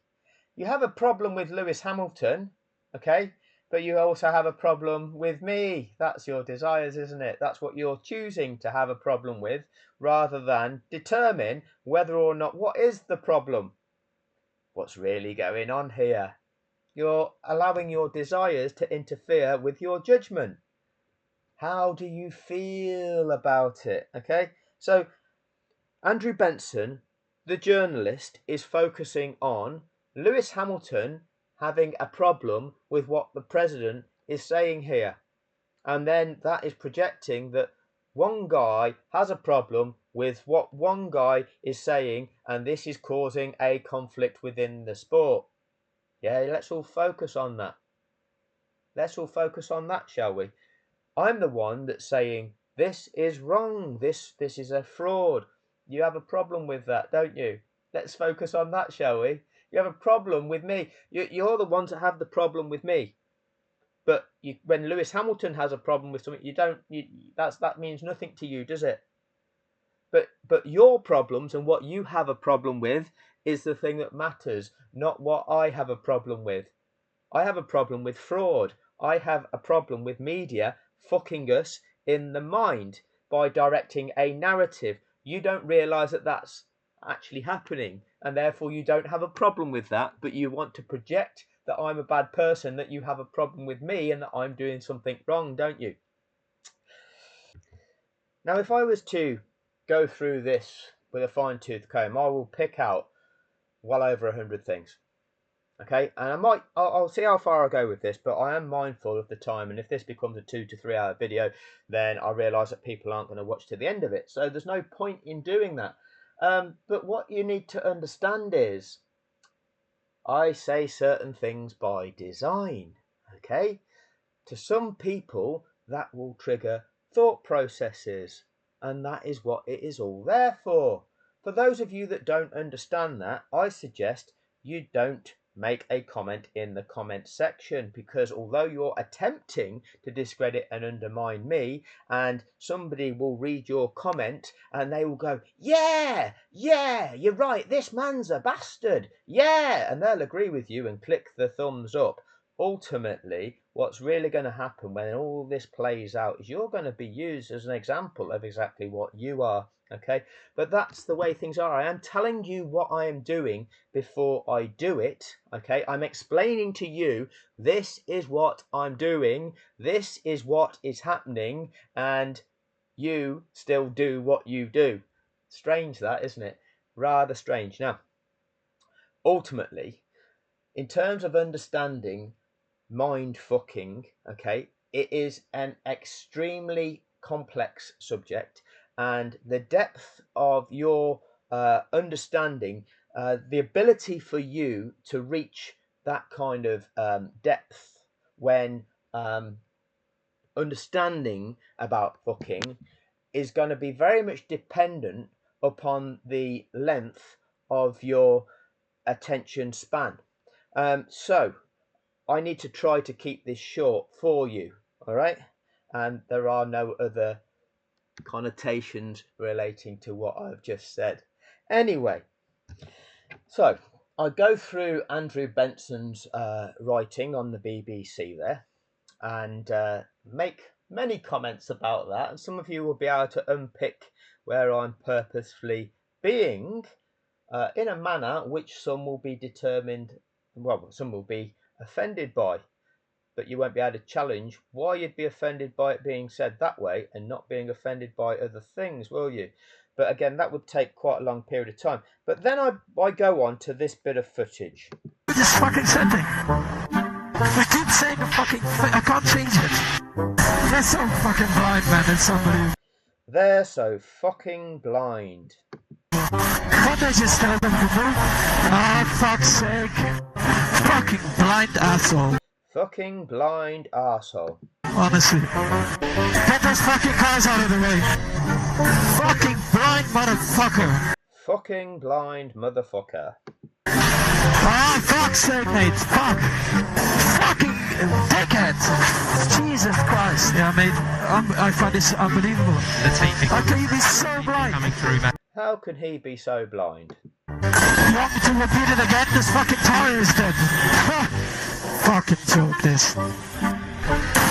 You have a problem with Lewis Hamilton, okay? But you also have a problem with me. That's your desires, isn't it? That's what you're choosing to have a problem with, rather than determine whether or not what is the problem. What's really going on here? You're allowing your desires to interfere with your judgment. How do you feel about it? Okay, so Andrew Benson, the journalist, is focusing on Lewis Hamilton having a problem with what the president is saying here. And then that is projecting that one guy has a problem with what one guy is saying, and this is causing a conflict within the sport. Yeah, let's all focus on that. Let's all focus on that, shall we? I'm the one that's saying this is wrong. This is a fraud. You have a problem with that, don't you? Let's focus on that, shall we? You have a problem with me. You're the ones that have the problem with me. But when Lewis Hamilton has a problem with something, that means nothing to you, does it? But your problems and what you have a problem with is the thing that matters, not what I have a problem with. I have a problem with fraud. I have a problem with media fucking us in the mind by directing a narrative. You don't realise that that's actually happening, and therefore you don't have a problem with that, but you want to project that I'm a bad person, that you have a problem with me and that I'm doing something wrong, don't you? Now, if I was to go through this with a fine-tooth comb, I will pick out well over 100 things. Okay, and I'll see how far I go with this, but I am mindful of the time, and if this becomes a 2 to 3 hour video, then I realise that people aren't going to watch to the end of it, so there's no point in doing that. But what you need to understand is, I say certain things by design, okay? To some people, that will trigger thought processes, and that is what it is all there for. For those of you that don't understand that, I suggest you don't make a comment in the comment section, because although you're attempting to discredit and undermine me, and somebody will read your comment and they will go, yeah, you're right, this man's a bastard, yeah, and they'll agree with you and click the thumbs up. Ultimately, what's really going to happen when all this plays out is you're going to be used as an example of exactly what you are. Okay, but that's the way things are. I am telling you what I am doing before I do it. Okay, I'm explaining to you, this is what I'm doing, this is what is happening, and you still do what you do. Strange that, isn't it? Rather strange. Now, ultimately, in terms of understanding mind fucking, okay, it is an extremely complex subject, and the depth of your understanding, the ability for you to reach that kind of depth when understanding about fucking is going to be very much dependent upon the length of your attention span. So I need to try to keep this short for you, all right? And there are no other connotations relating to what I've just said. Anyway, so I go through Andrew Benson's writing on the BBC there and make many comments about that. And some of you will be able to unpick where I'm purposefully being in a manner which some will be determined, well, some will be offended by, but you won't be able to challenge why you'd be offended by it being said that way and not being offended by other things, will you? But again, that would take quite a long period of time. But then I go on to this bit of footage. This fucking setting. I keep saying the fucking thing. I can't change it. They're so fucking blind, man. It's unbelievable. They're so fucking blind. What I just tell them to do? Oh, fuck's sake. Fucking blind asshole. Fucking blind arsehole. Honestly. Get those fucking cars out of the way. Fucking blind motherfucker. Fucking blind motherfucker. Oh, fuck's sake, mate. Fuck. Fucking dickheads. Jesus Christ. Yeah, mate. I find this unbelievable. The taping How can you be so blind? coming through, man. How can he be so blind? You want me to repeat it again? This fucking tire is dead. Fucking joke, this.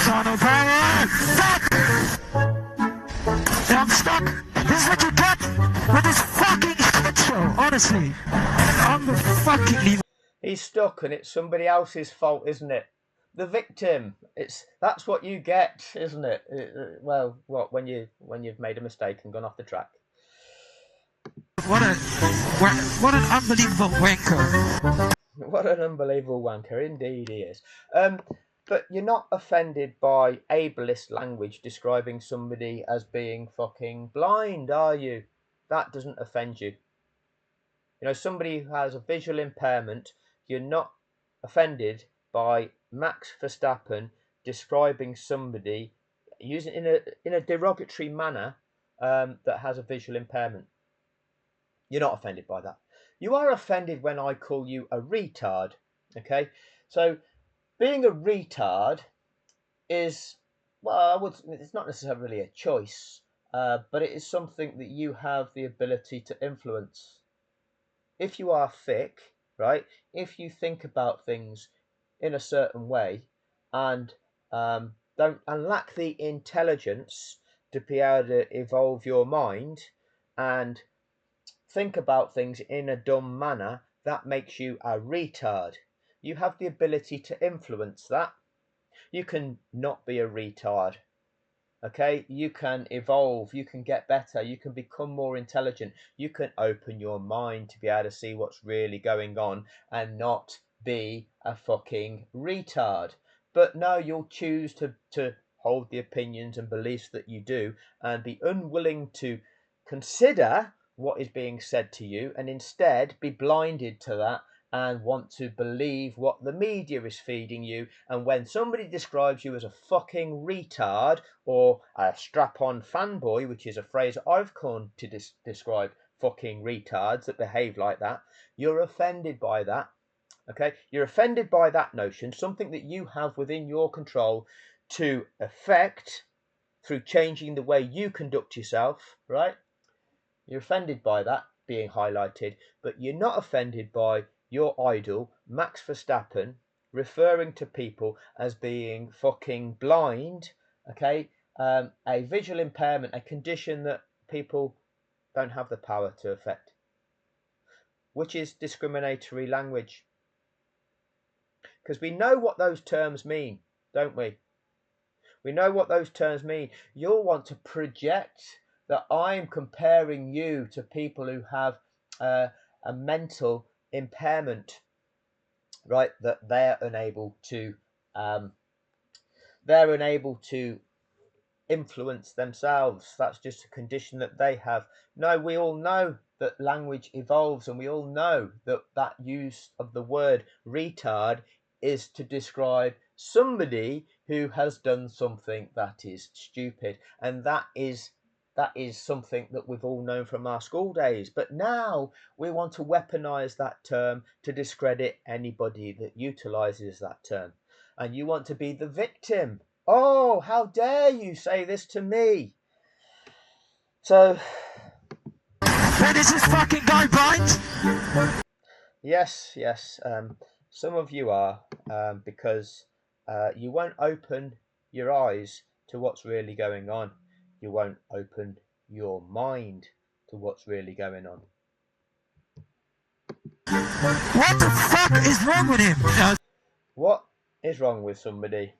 Son of power! Fuck! Yeah, I'm stuck. This is what you get with this fucking shit show, honestly. I'm the fucking... He's stuck and it's somebody else's fault, isn't it? The victim. That's what you get, isn't it? Well, what when you've made a mistake and gone off the track. What an unbelievable wanker. What an unbelievable wanker, indeed he is. But you're not offended by ableist language describing somebody as being fucking blind, are you? That doesn't offend you. You know, somebody who has a visual impairment, you're not offended by Max Verstappen describing somebody using in a derogatory manner that has a visual impairment. You're not offended by that. You are offended when I call you a retard. Okay, so being a retard is, well, it's not necessarily a choice, but it is something that you have the ability to influence. If you are thick, right? If you think about things in a certain way and lack the intelligence to be able to evolve your mind and think about things in a dumb manner, that makes you a retard. You have the ability to influence that. You can not be a retard. Okay, you can evolve, you can get better, you can become more intelligent, you can open your mind to be able to see what's really going on and not be a fucking retard. But no, you'll choose to hold the opinions and beliefs that you do and be unwilling to consider what is being said to you and instead be blinded to that and want to believe what the media is feeding you. And when somebody describes you as a fucking retard or a strap-on fanboy, which is a phrase I've coined to describe fucking retards that behave like that, you're offended by that. Okay, you're offended by that notion, something that you have within your control to affect through changing the way you conduct yourself, right? You're offended by that being highlighted, but you're not offended by your idol, Max Verstappen, referring to people as being fucking blind, okay? A visual impairment, a condition that people don't have the power to affect, which is discriminatory language. Because we know what those terms mean, don't we? We know what those terms mean. You'll want to project that I'm comparing you to people who have a mental impairment, right? That they're unable to influence themselves. That's just a condition that they have. No, we all know that language evolves, and we all know that that use of the word retard is to describe somebody who has done something that is stupid, and that is that is something that we've all known from our school days. But now we want to weaponize that term to discredit anybody that utilizes that term. And you want to be the victim. Oh, how dare you say this to me? So, Where does this fucking guy blind? yes, some of you are, because you won't open your eyes to what's really going on. You won't open your mind to what's really going on. What the fuck is wrong with him? What is wrong with somebody?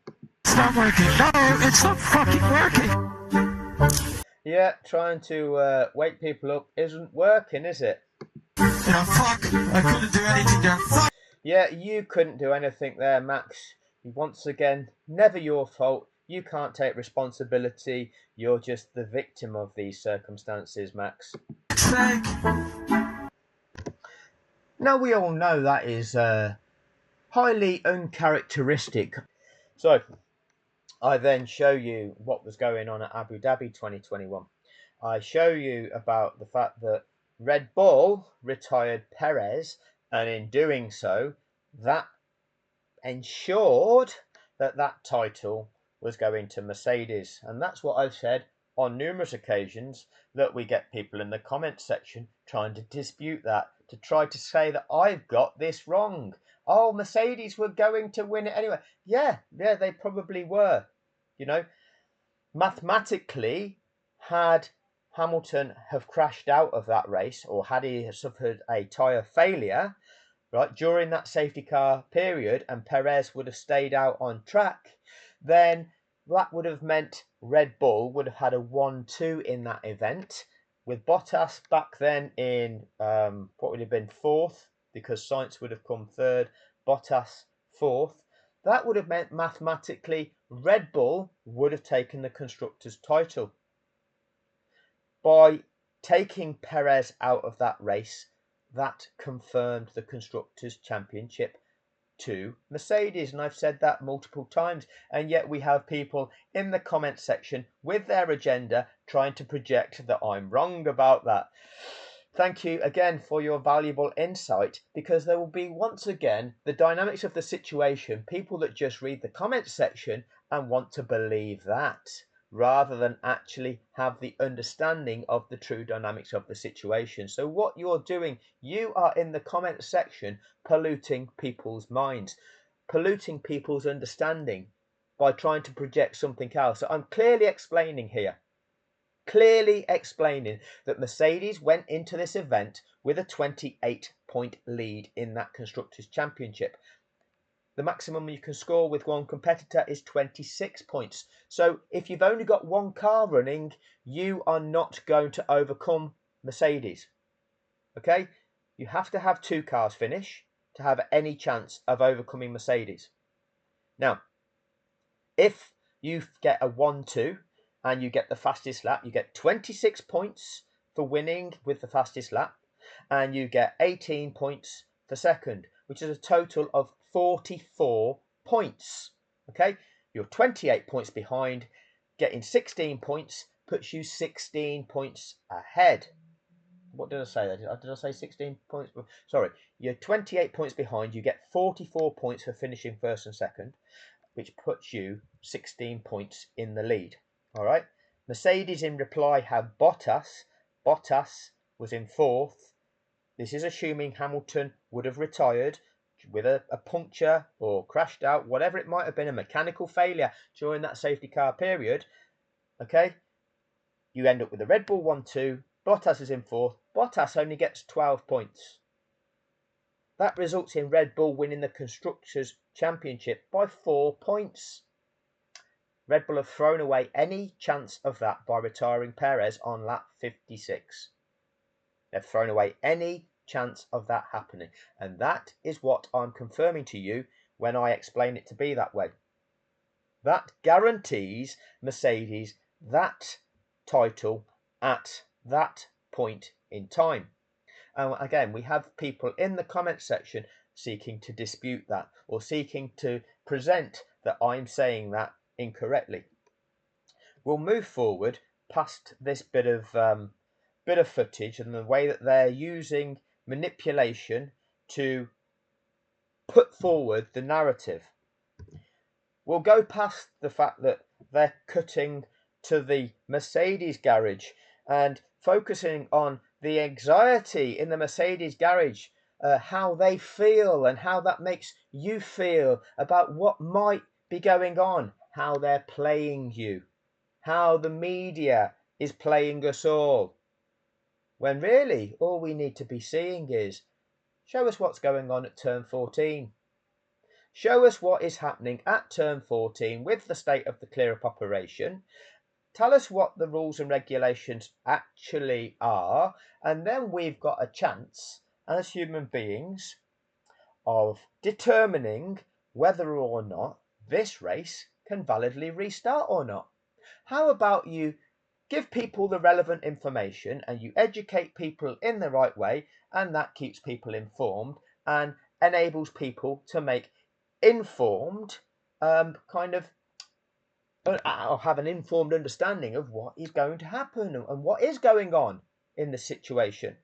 It's not working. No, it's not fucking working. Yeah, trying to wake people up isn't working, is it? Yeah, fuck. I couldn't do anything there. Fuck. Yeah, you couldn't do anything there, Max. Once again, never your fault. You can't take responsibility. You're just the victim of these circumstances, Max. Now, we all know that is highly uncharacteristic. So, I then show you what was going on at Abu Dhabi 2021. I show you about the fact that Red Bull retired Perez, and in doing so, that ensured that that title was going to Mercedes. And that's what I've said on numerous occasions, that we get people in the comment section trying to dispute that, to try to say that I've got this wrong. Oh, Mercedes were going to win it anyway. Yeah, they probably were. You know, mathematically, had Hamilton have crashed out of that race, or had he suffered a tyre failure, right, during that safety car period, and Perez would have stayed out on track, then that would have meant Red Bull would have had a 1-2 in that event, with Bottas back then in what would have been fourth, because Sainz would have come third, Bottas fourth. That would have meant mathematically Red Bull would have taken the constructors' title. By taking Perez out of that race, that confirmed the Constructors' Championship to Mercedes. And I've said that multiple times. And yet we have people in the comment section with their agenda trying to project that I'm wrong about that. Thank you again for your valuable insight, because there will be, once again, the dynamics of the situation, people that just read the comment section and want to believe that, rather than actually have the understanding of the true dynamics of the situation. So what you're doing, you are in the comment section polluting people's minds, polluting people's understanding by trying to project something else. So I'm clearly explaining here, that Mercedes went into this event with a 28-point lead in that Constructors' Championship. The maximum you can score with one competitor is 26 points. So if you've only got one car running, you are not going to overcome Mercedes. Okay? You have to have two cars finish to have any chance of overcoming Mercedes. Now, if you get a 1-2 and you get the fastest lap, you get 26 points for winning with the fastest lap, and you get 18 points for second, which is a total of 44 points. Okay, you're 28 points behind. Getting 16 points puts you 16 points ahead. What did I say? Did I say 16 points? Sorry, you're 28 points behind. You get 44 points for finishing first and second, which puts you 16 points in the lead. All right. Mercedes in reply have Bottas. Bottas was in fourth. This is assuming Hamilton would have retired with a puncture or crashed out, whatever it might have been, a mechanical failure during that safety car period. Okay, you end up with a Red Bull 1-2. Bottas is in fourth. Bottas only gets 12 points. That results in Red Bull winning the Constructors' Championship by 4 points. Red Bull have thrown away any chance of that by retiring Perez on lap 56. They've thrown away any chance of that happening. And that is what I'm confirming to you when I explain it to be that way. That guarantees Mercedes that title at that point in time. And again, we have people in the comment section seeking to dispute that, or seeking to present that I'm saying that incorrectly. We'll move forward past this bit of footage and the way that they're using manipulation to put forward the narrative. We'll go past the fact that they're cutting to the Mercedes garage and focusing on the anxiety in the Mercedes garage, how they feel and how that makes you feel about what might be going on, how they're playing you, how the media is playing us all. When really all we need to be seeing is, show us what's going on at turn 14. Show us what is happening at turn 14 with the state of the clear up operation. Tell us what the rules and regulations actually are, and then we've got a chance as human beings of determining whether or not this race can validly restart or not. How about you give people the relevant information and you educate people in the right way, and that keeps people informed and enables people to make informed I'll have an informed understanding of what is going to happen and what is going on in the situation.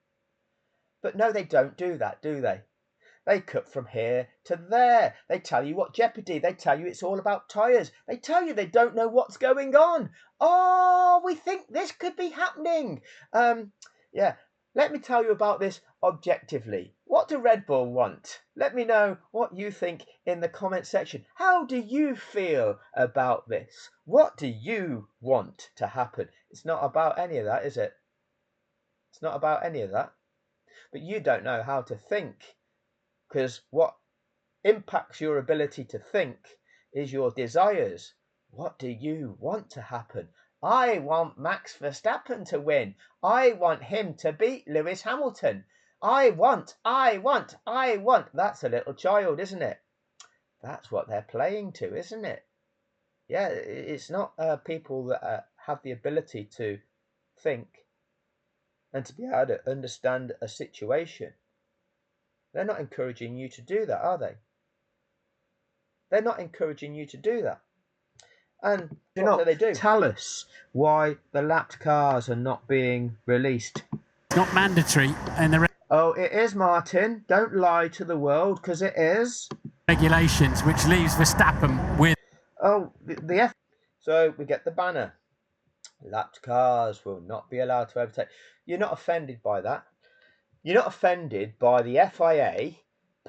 But no, they don't do that, do they? They cut from here to there. They tell you what jeopardy. They tell you it's all about tyres. They tell you they don't know what's going on. Oh, we think this could be happening. Yeah, let me tell you about this objectively. What do Red Bull want? Let me know what you think in the comment section. How do you feel about this? What do you want to happen? It's not about any of that, is it? It's not about any of that. But you don't know how to think, because what impacts your ability to think is your desires. What do you want to happen? I want Max Verstappen to win. I want him to beat Lewis Hamilton. I want. That's a little child, isn't it? That's what they're playing to, isn't it? Yeah, it's not people that have the ability to think and to be able to understand a situation. They're not encouraging you to do that, are they? They're not encouraging you to do that. And what do they do? Tell us why the lapped cars are not being released. It's not mandatory in the Oh, it is, Martin. Don't lie to the world, because it is. regulations, which leaves Verstappen with... Oh, the F... So we get the banner. Lapped cars will not be allowed to overtake. You're not offended by that. You're not offended by the FIA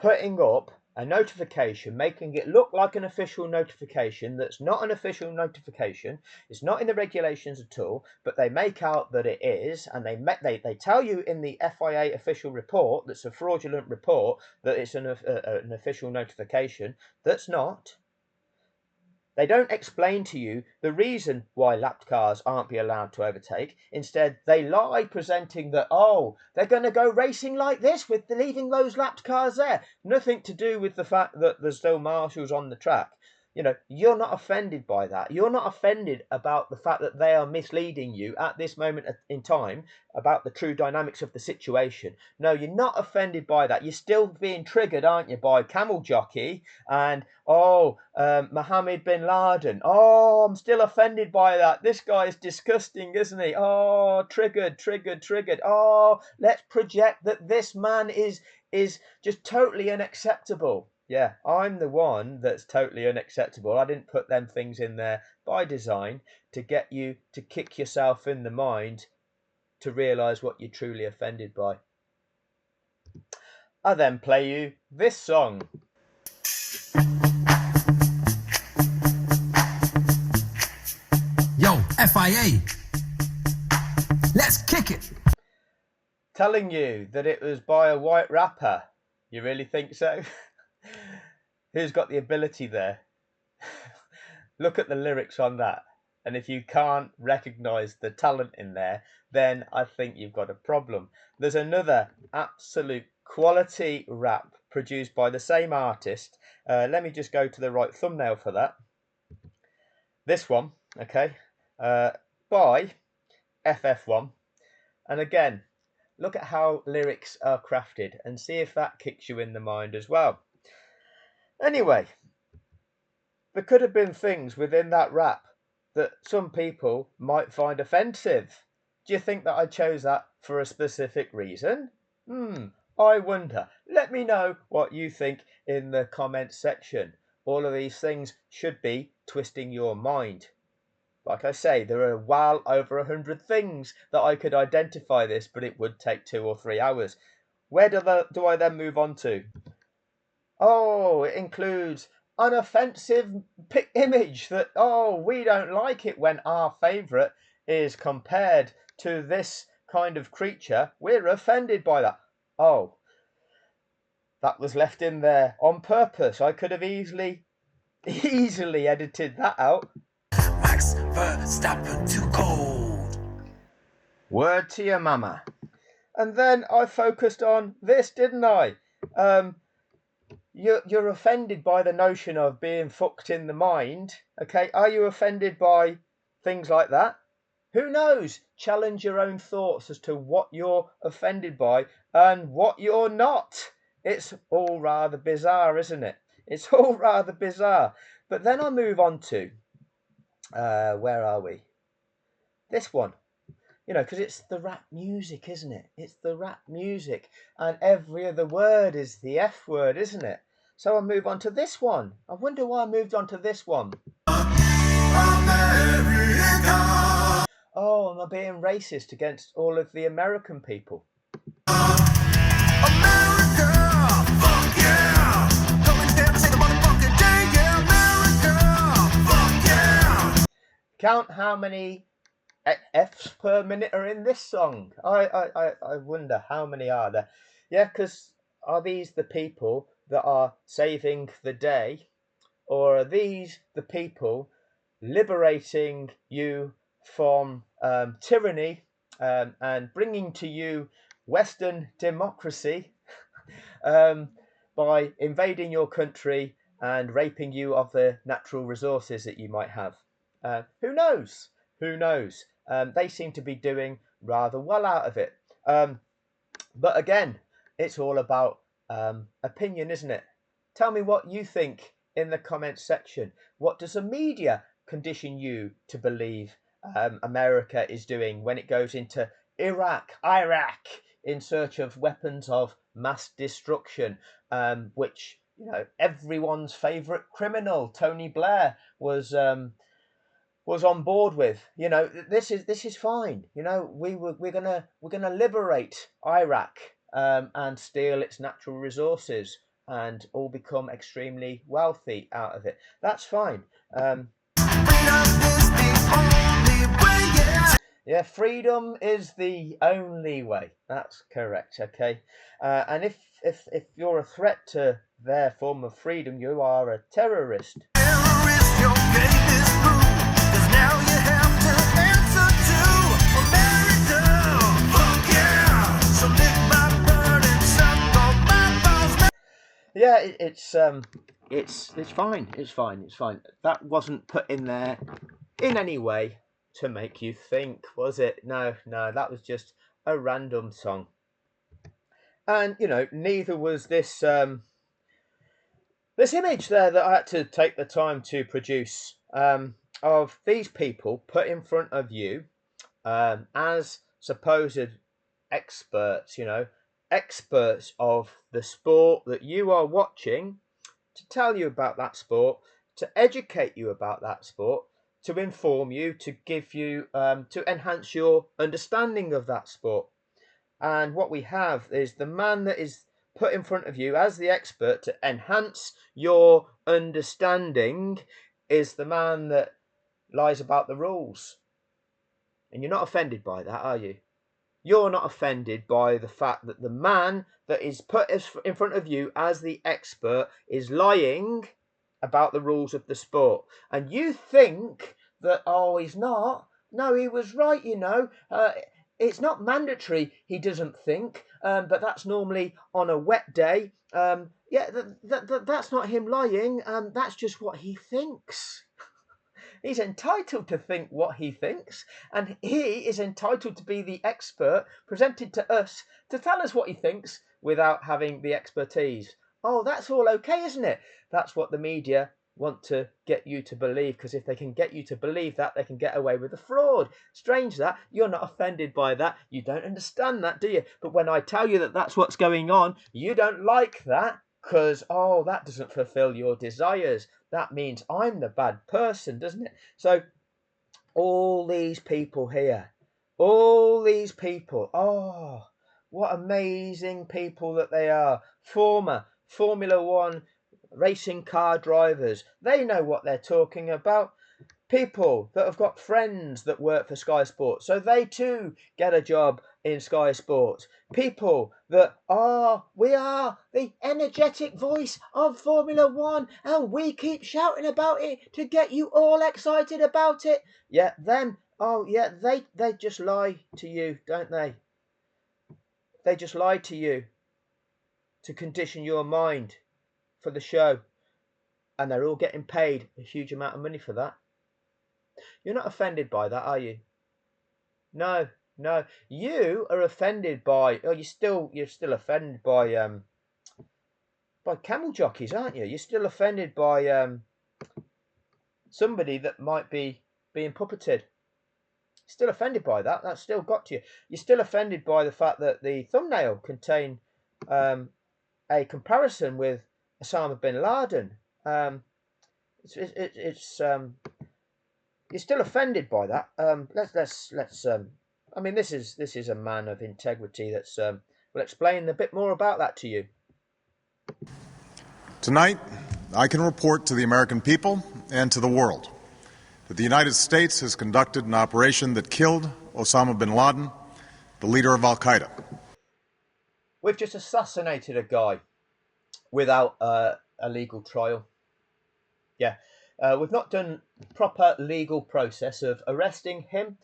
putting up a notification, making it look like an official notification that's not an official notification. It's not in the regulations at all, but they make out that it is, and they tell you in the FIA official report that's a fraudulent report that it's an official notification. That's not. They don't explain to you the reason why lapped cars aren't be allowed to overtake. Instead, they lie, presenting that, oh, they're going to go racing like this with leaving those lapped cars there. Nothing to do with the fact that there's still marshals on the track. You know, you're not offended by that. You're not offended about the fact that they are misleading you at this moment in time about the true dynamics of the situation. No, you're not offended by that. You're still being triggered, aren't you, by Camel Jockey and, Mohammed bin Laden. Oh, I'm still offended by that. This guy is disgusting, isn't he? Oh, triggered. Oh, let's project that this man is just totally unacceptable. Yeah, I'm the one that's totally unacceptable. I didn't put them things in there by design to get you to kick yourself in the mind to realise what you're truly offended by. I then play you this song. Yo, FIA, let's kick it. Telling you that it was by a white rapper. You really think so? Who's got the ability there? Look at the lyrics on that. And if you can't recognise the talent in there, then I think you've got a problem. There's another absolute quality rap produced by the same artist. Let me just go to the right thumbnail for that. This one, okay, by FF1. And again, look at how lyrics are crafted and see if that kicks you in the mind as well. Anyway, there could have been things within that rap that some people might find offensive. Do you think that I chose that for a specific reason? I wonder. Let me know what you think in the comments section. All of these things should be twisting your mind. Like I say, there are well over 100 things that I could identify this, but it would take 2 or 3 hours. Where do I then move on to? Oh, it includes an offensive image that, we don't like it when our favourite is compared to this kind of creature. We're offended by that. Oh, that was left in there on purpose. I could have easily edited that out. Max Verstappen too cold. Word to your mama. And then I focused on this, didn't I? You're offended by the notion of being fucked in the mind. Okay, are you offended by things like that? Who knows? Challenge your own thoughts as to what you're offended by and what you're not. It's all rather bizarre, isn't it? It's all rather bizarre. But then I move on to, where are we? This one. You know, because it's the rap music, isn't it? It's the rap music. And every other word is the F word, isn't it? So I move on to this one. I wonder why I moved on to this one. America. Oh, am I being racist against all of the American people? America, fuck yeah! Come and dance in the motherfucking day, yeah, America, fuck yeah! Count how many F's per minute are in this song. I wonder how many are there. Yeah, because are these the people that are saving the day, or are these the people liberating you from tyranny and bringing to you Western democracy by invading your country and raping you of the natural resources that you might have? Who knows? Who knows? They seem to be doing rather well out of it. But again, it's all about opinion, isn't it? Tell me what you think in the comments section. What does the media condition you to believe America is doing when it goes into Iraq in search of weapons of mass destruction, which, you know, everyone's favourite criminal, Tony Blair, was on board with? You know, this is fine. You know, we're gonna liberate Iraq and steal its natural resources and all become extremely wealthy out of it. That's fine. Yeah, freedom is the only way. That's correct. Okay, and if you're a threat to their form of freedom, you are a terrorist. Terrorist, your game is through. 'Cause now you have to answer to America. Fuck yeah! So lick my bird and suck on my balls. Yeah, it's fine. It's fine. That wasn't put in there in any way to make you think, was it? No, that was just a random song. And, you know, neither was this this image there that I had to take the time to produce of these people put in front of you as supposed experts, you know, experts of the sport that you are watching, to tell you about that sport, to educate you about that sport, to inform you, to give you, to enhance your understanding of that sport. And what we have is the man that is put in front of you as the expert to enhance your understanding is the man that lies about the rules. And you're not offended by that, are you? You're not offended by the fact that the man that is put in front of you as the expert is lying about the rules of the sport. And you think that, he's not. No, he was right, you know. It's not mandatory, he doesn't think, but that's normally on a wet day. That's not him lying. That's just what he thinks. He's entitled to think what he thinks, and he is entitled to be the expert presented to us to tell us what he thinks without having the expertise. Oh, that's all okay, isn't it? That's what the media want to get you to believe, because if they can get you to believe that, they can get away with the fraud. Strange that you're not offended by that. You don't understand that, do you? But when I tell you that that's what's going on, you don't like that, because, oh, that doesn't fulfill your desires. That means I'm the bad person, doesn't it? So all these people here, all these people, oh, what amazing people that they are. Former Formula One racing car drivers. They know what they're talking about. People that have got friends that work for Sky Sports, so they too get a job in Sky Sports. People that we are the energetic voice of Formula One, and we keep shouting about it to get you all excited about it. Yeah, them. Oh, yeah, they just lie to you, don't they? They just lie to you to condition your mind for the show, and they're all getting paid a huge amount of money for that. You're not offended by that, are you? No, no. You are offended by. Oh, you're still offended by camel jockeys, aren't you? You're still offended by somebody that might be being puppeted. Still offended by that. That's still got to you. You're still offended by the fact that the thumbnail contained a comparison with Osama bin Laden. You're still offended by that. Let's. I mean, this is a man of integrity that's will explain a bit more about that to you. Tonight, I can report to the American people and to the world that the United States has conducted an operation that killed Osama bin Laden, the leader of Al-Qaeda. We've just assassinated a guy without a legal trial. Yeah. We've not done proper legal process of arresting him,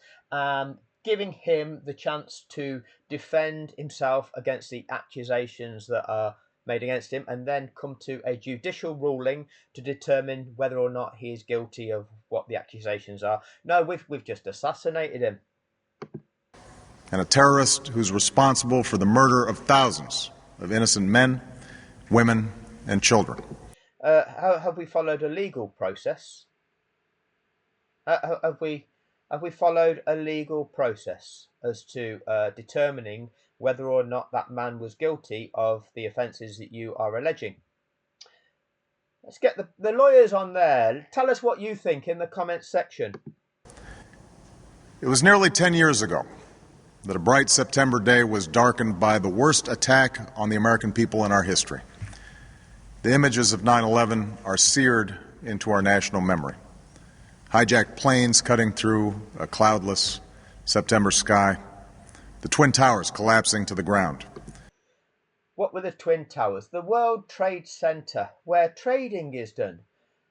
giving him the chance to defend himself against the accusations that are made against him, and then come to a judicial ruling to determine whether or not he is guilty of what the accusations are. No, we've just assassinated him. And a terrorist who's responsible for the murder of thousands of innocent men, women, and children. How have we followed a legal process? Have we followed a legal process as to determining whether or not that man was guilty of the offences that you are alleging? Let's get the lawyers on there. Tell us what you think in the comments section. It was nearly 10 years ago that a bright September day was darkened by the worst attack on the American people in our history. The images of 9/11 are seared into our national memory. Hijacked planes cutting through a cloudless September sky, the Twin Towers collapsing to the ground. What were the Twin Towers? The World Trade Center, where trading is done.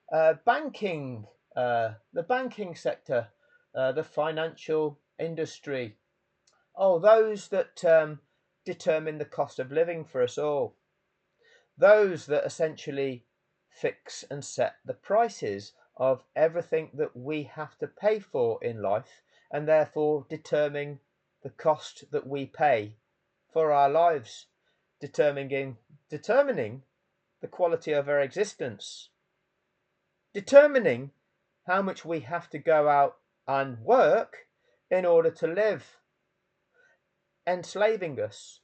Banking, the banking sector, the financial industry. Oh, those that determine the cost of living for us all. Those that essentially fix and set the prices of everything that we have to pay for in life, and therefore determine the cost that we pay for our lives, determining the quality of our existence, determining how much we have to go out and work in order to live, enslaving us.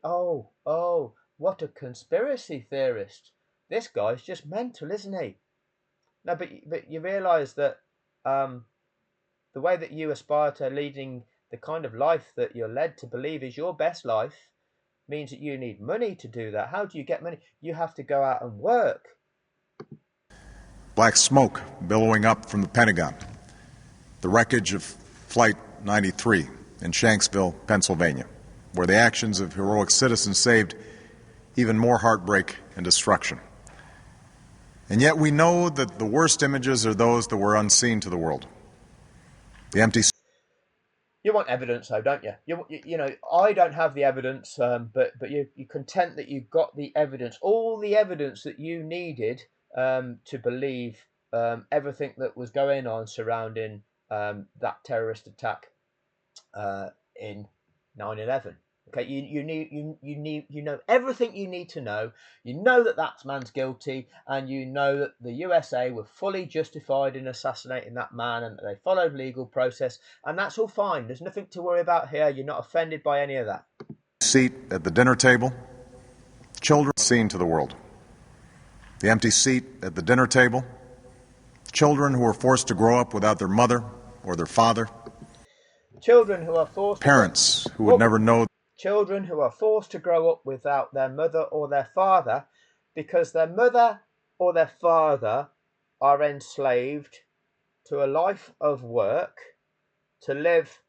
Oh, what a conspiracy theorist. This guy's just mental, isn't he? No, but you realise that the way that you aspire to leading the kind of life that you're led to believe is your best life means that you need money to do that. How do you get money? You have to go out and work. Black smoke billowing up from the Pentagon. The wreckage of Flight 93 in Shanksville, Pennsylvania, where the actions of heroic citizens saved even more heartbreak and destruction. And yet we know that the worst images are those that were unseen to the world. The empty... You want evidence, though, don't you? You know, I don't have the evidence, but you're content that you got the evidence, all the evidence that you needed to believe everything that was going on surrounding that terrorist attack in 9/11. Okay, you know everything you need to know. You know that man's guilty, and you know that the USA were fully justified in assassinating that man, and that they followed legal process, and that's all fine. There's nothing to worry about here. You're not offended by any of that. Seat at the dinner table, children seen to the world. The empty seat at the dinner table, children who are forced to grow up without their mother or their father, Children who are forced parents who would never know. Children who are forced to grow up without their mother or their father because their mother or their father are enslaved to a life of work to live,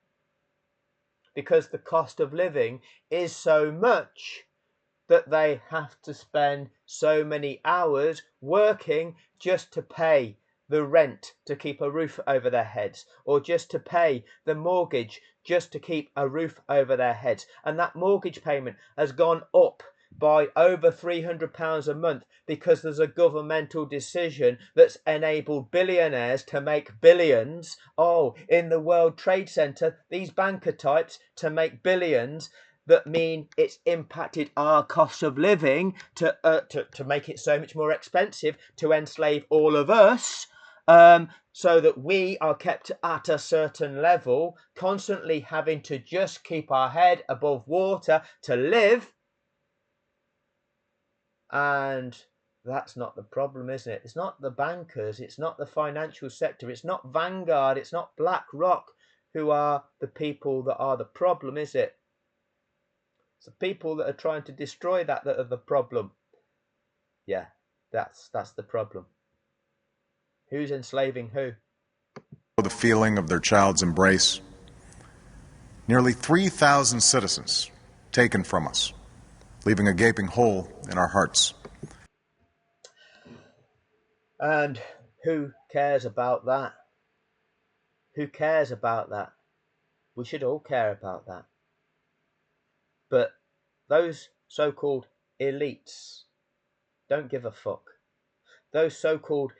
because the cost of living is so much that they have to spend so many hours working just to pay the rent to keep a roof over their heads, or just to pay the mortgage just to keep a roof over their heads. And that mortgage payment has gone up by over £300 a month because there's a governmental decision that's enabled billionaires to make billions. Oh, in the World Trade Center, these banker types to make billions, that mean it's impacted our cost of living to make it so much more expensive to enslave all of us, so that we are kept at a certain level, constantly having to just keep our head above water to live. And that's not the problem, isn't it? It's not the bankers, it's not the financial sector, it's not Vanguard, it's not BlackRock who are the people that are the problem, is it? It's the people that are trying to destroy that are the problem. Yeah, that's the problem. Who's enslaving who? The feeling of their child's embrace. Nearly 3,000 citizens taken from us, leaving a gaping hole in our hearts. And who cares about that? Who cares about that? We should all care about that. But those so-called elites don't give a fuck. Those so-called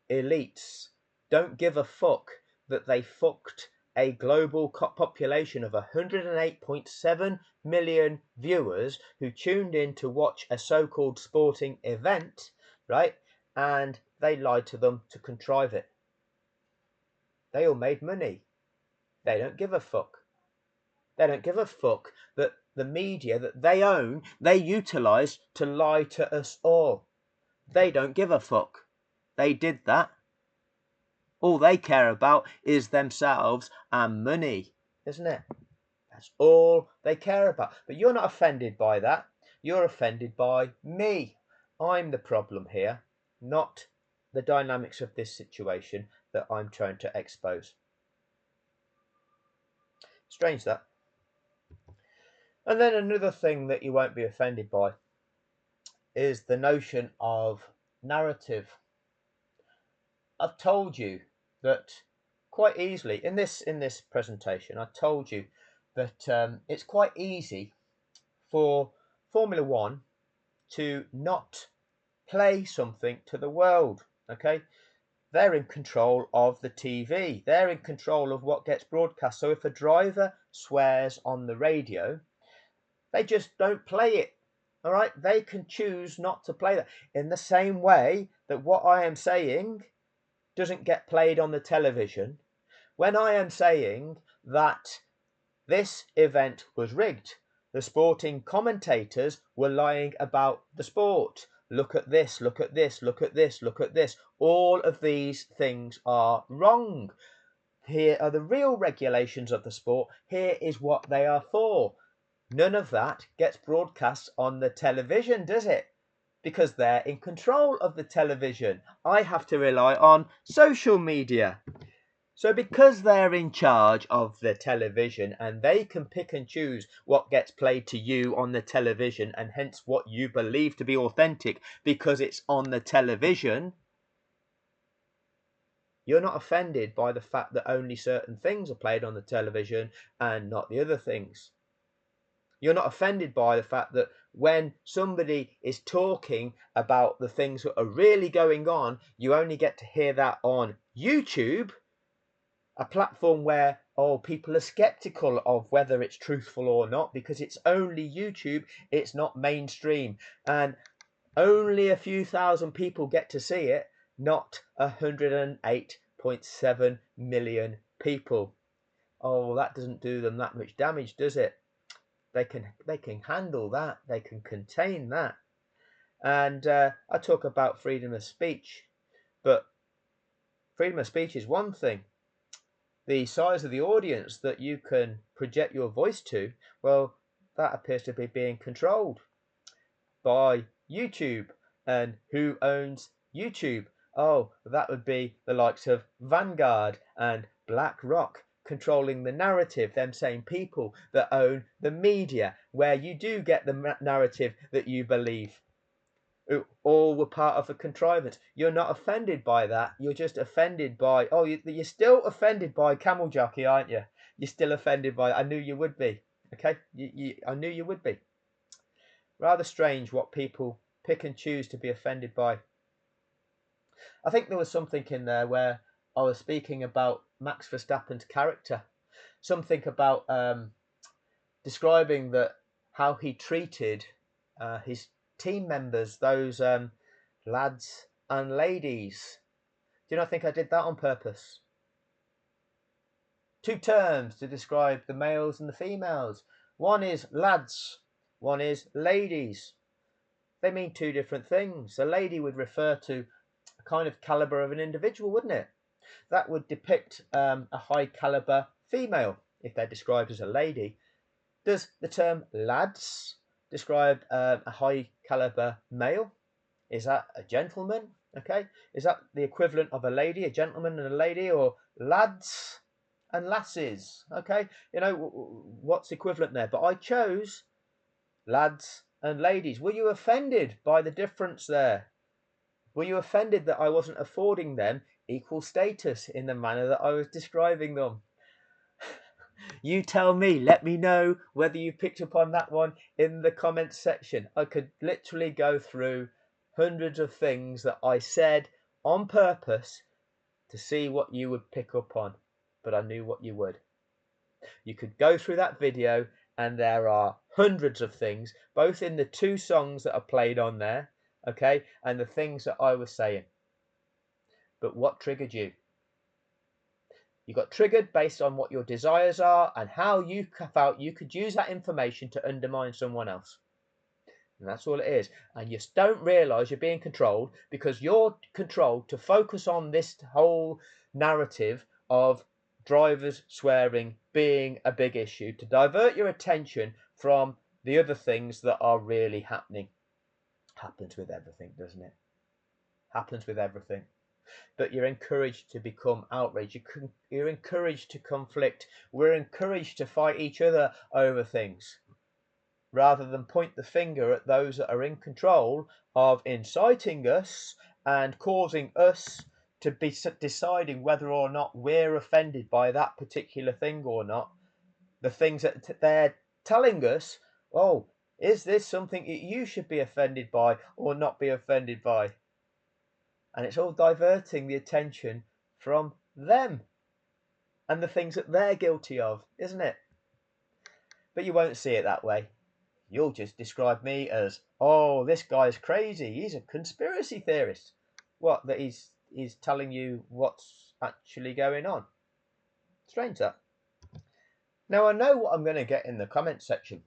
elites don't give a fuck that they fucked a global population of 108.7 million viewers who tuned in to watch a so-called sporting event, right? And they lied to them to contrive it. They all made money. They don't give a fuck. They don't give a fuck that the media that they own, they utilise to lie to us all. They don't give a fuck. They did that. All they care about is themselves and money, isn't it? That's all they care about. But you're not offended by that. You're offended by me. I'm the problem here, not the dynamics of this situation that I'm trying to expose. Strange that. And then another thing that you won't be offended by is the notion of narrative. I've told you that quite easily in this presentation. I told you that it's quite easy for Formula One to not play something to the world. Okay, they're in control of the TV. They're in control of what gets broadcast. So if a driver swears on the radio, they just don't play it. All right, they can choose not to play that, in the same way that what I am saying doesn't get played on the television. When I am saying that this event was rigged, the sporting commentators were lying about the sport. Look at this, look at this, look at this, look at this. All of these things are wrong. Here are the real regulations of the sport. Here is what they are for. None of that gets broadcast on the television, does it? Because they're in control of the television. I have to rely on social media. So because they're in charge of the television and they can pick and choose what gets played to you on the television, and hence what you believe to be authentic because it's on the television, you're not offended by the fact that only certain things are played on the television and not the other things. You're not offended by the fact that when somebody is talking about the things that are really going on, you only get to hear that on YouTube, a platform where people are skeptical of whether it's truthful or not because it's only YouTube, it's not mainstream, and only a few thousand people get to see it, not 108.7 million people. Oh, that doesn't do them that much damage, does it? They can handle that. They can contain that. And I talk about freedom of speech, but freedom of speech is one thing. The size of the audience that you can project your voice to, well, that appears to be being controlled by YouTube. And who owns YouTube? Oh, that would be the likes of Vanguard and BlackRock controlling the narrative, them same people that own the media, where you do get the narrative that you believe. All were part of a contrivance. You're not offended by that. You're just offended by, you're still offended by camel jockey, aren't you? You're still offended by, I knew you would be. Okay, I knew you would be. Rather strange what people pick and choose to be offended by. I think there was something in there where I was speaking about Max Verstappen's character. Something about describing that how he treated his team members, those lads and ladies. Do you not think I did that on purpose? Two terms to describe the males and the females. One is lads, one is ladies. They mean two different things. A lady would refer to a kind of caliber of an individual, wouldn't it? That would depict a high caliber female if they're described as a lady. Does the term lads describe a high caliber male? Is that a gentleman? Okay, is that the equivalent of a lady, a gentleman and a lady, or lads and lasses? Okay, you know what's equivalent there, but I chose lads and ladies. Were you offended by the difference there? Were you offended that I wasn't affording them equal status in the manner that I was describing them? You tell me, let me know whether you picked up on that one in the comments section. I could literally go through hundreds of things that I said on purpose to see what you would pick up on, but I knew what you would. You could go through that video and there are hundreds of things, both in the two songs that are played on there, okay, and the things that I was saying. But what triggered you? You got triggered based on what your desires are and how you felt you could use that information to undermine someone else. And that's all it is. And you don't realise you're being controlled because you're controlled to focus on this whole narrative of drivers swearing being a big issue, to divert your attention from the other things that are really happening. Happens with everything, doesn't it? Happens with everything. But you're encouraged to become outraged. You're encouraged to conflict. We're encouraged to fight each other over things, rather than point the finger at those that are in control of inciting us and causing us to be deciding whether or not we're offended by that particular thing or not. The things that they're telling us, oh, is this something that you should be offended by or not be offended by? And it's all diverting the attention from them and the things that they're guilty of, isn't it? But you won't see it that way. You'll just describe me as, oh, this guy's crazy. He's a conspiracy theorist. What, that he's telling you what's actually going on? Strange that. Now, I know what I'm going to get in the comment section.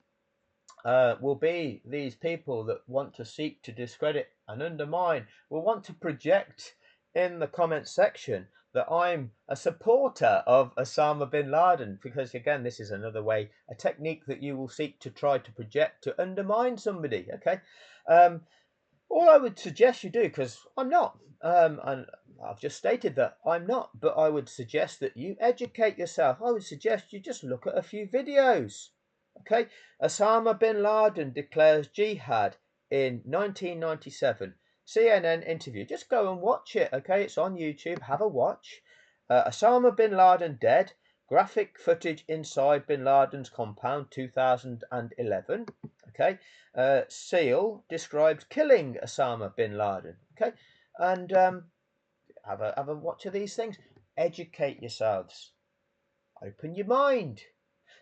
Will be these people that want to seek to discredit and undermine, will want to project in the comment section that I'm a supporter of Osama bin Laden, because again, this is another way, a technique that you will seek to try to project to undermine somebody. Okay, all I would suggest you do, because I'm not, and I've just stated that I'm not, but I would suggest that you educate yourself. I would suggest you just look at a few videos. Okay, Osama bin Laden declares jihad in 1997. CNN interview. Just go and watch it. Okay, it's on YouTube. Have a watch. Osama bin Laden dead. Graphic footage inside bin Laden's compound, 2011. Okay, SEAL describes killing Osama bin Laden. Okay, and have a watch of these things. Educate yourselves. Open your mind.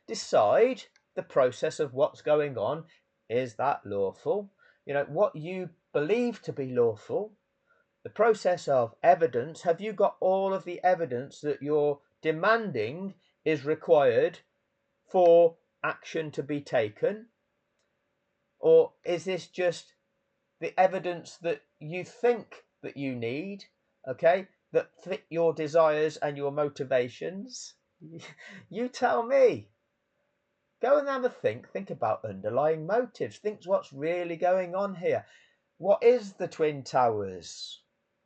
Decide the process of what's going on. Is that lawful? You know, what you believe to be lawful. The process of evidence. Have you got all of the evidence that you're demanding is required for action to be taken? Or is this just the evidence that you think that you need, okay, that fit your desires and your motivations? You tell me. Go and have a think about underlying motives. Think what's really going on here. What is the Twin Towers?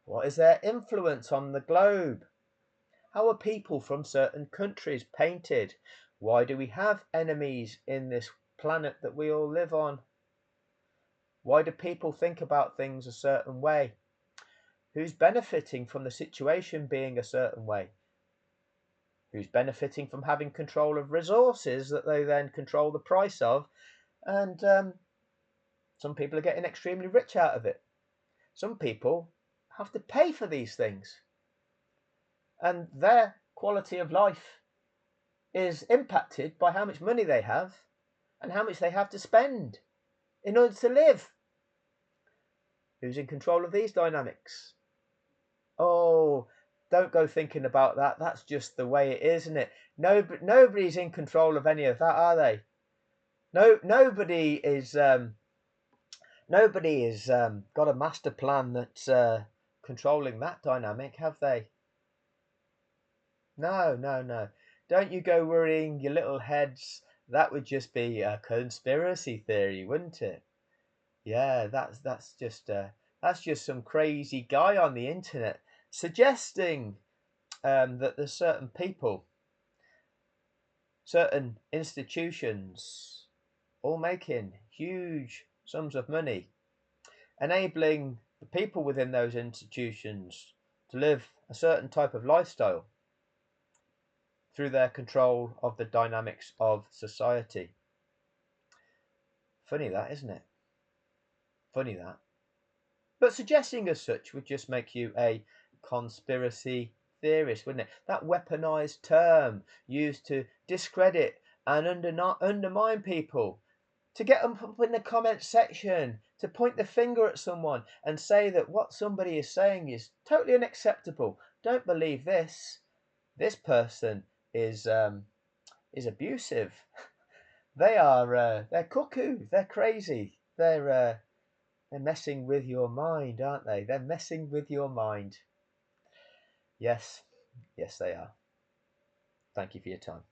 What is their influence on the globe? How are people from certain countries painted? Why do we have enemies in this planet that we all live on? Why do people think about things a certain way? Who's benefiting from the situation being a certain way? Who's benefiting from having control of resources that they then control the price of? And some people are getting extremely rich out of it. Some people have to pay for these things. And their quality of life is impacted by how much money they have and how much they have to spend in order to live. Who's in control of these dynamics? Oh, don't go thinking about that. That's just the way it is, isn't it? Nobody's in control of any of that, are they? Nobody is got a master plan that's controlling that dynamic, have they? No. Don't you go worrying your little heads. That would just be a conspiracy theory, wouldn't it? Yeah, that's just some crazy guy on the internet suggesting that there's certain people, certain institutions, all making huge sums of money, enabling the people within those institutions to live a certain type of lifestyle through their control of the dynamics of society. Funny that, isn't it? Funny that. But suggesting as such would just make you a conspiracy theorist, wouldn't it? That weaponized term used to discredit and undermine people, to get them up in the comment section, to point the finger at someone and say that what somebody is saying is totally unacceptable. Don't believe this. This person is abusive. They're cuckoo. They're crazy. They're messing with your mind, aren't they? They're messing with your mind. Yes, they are. Thank you for your time.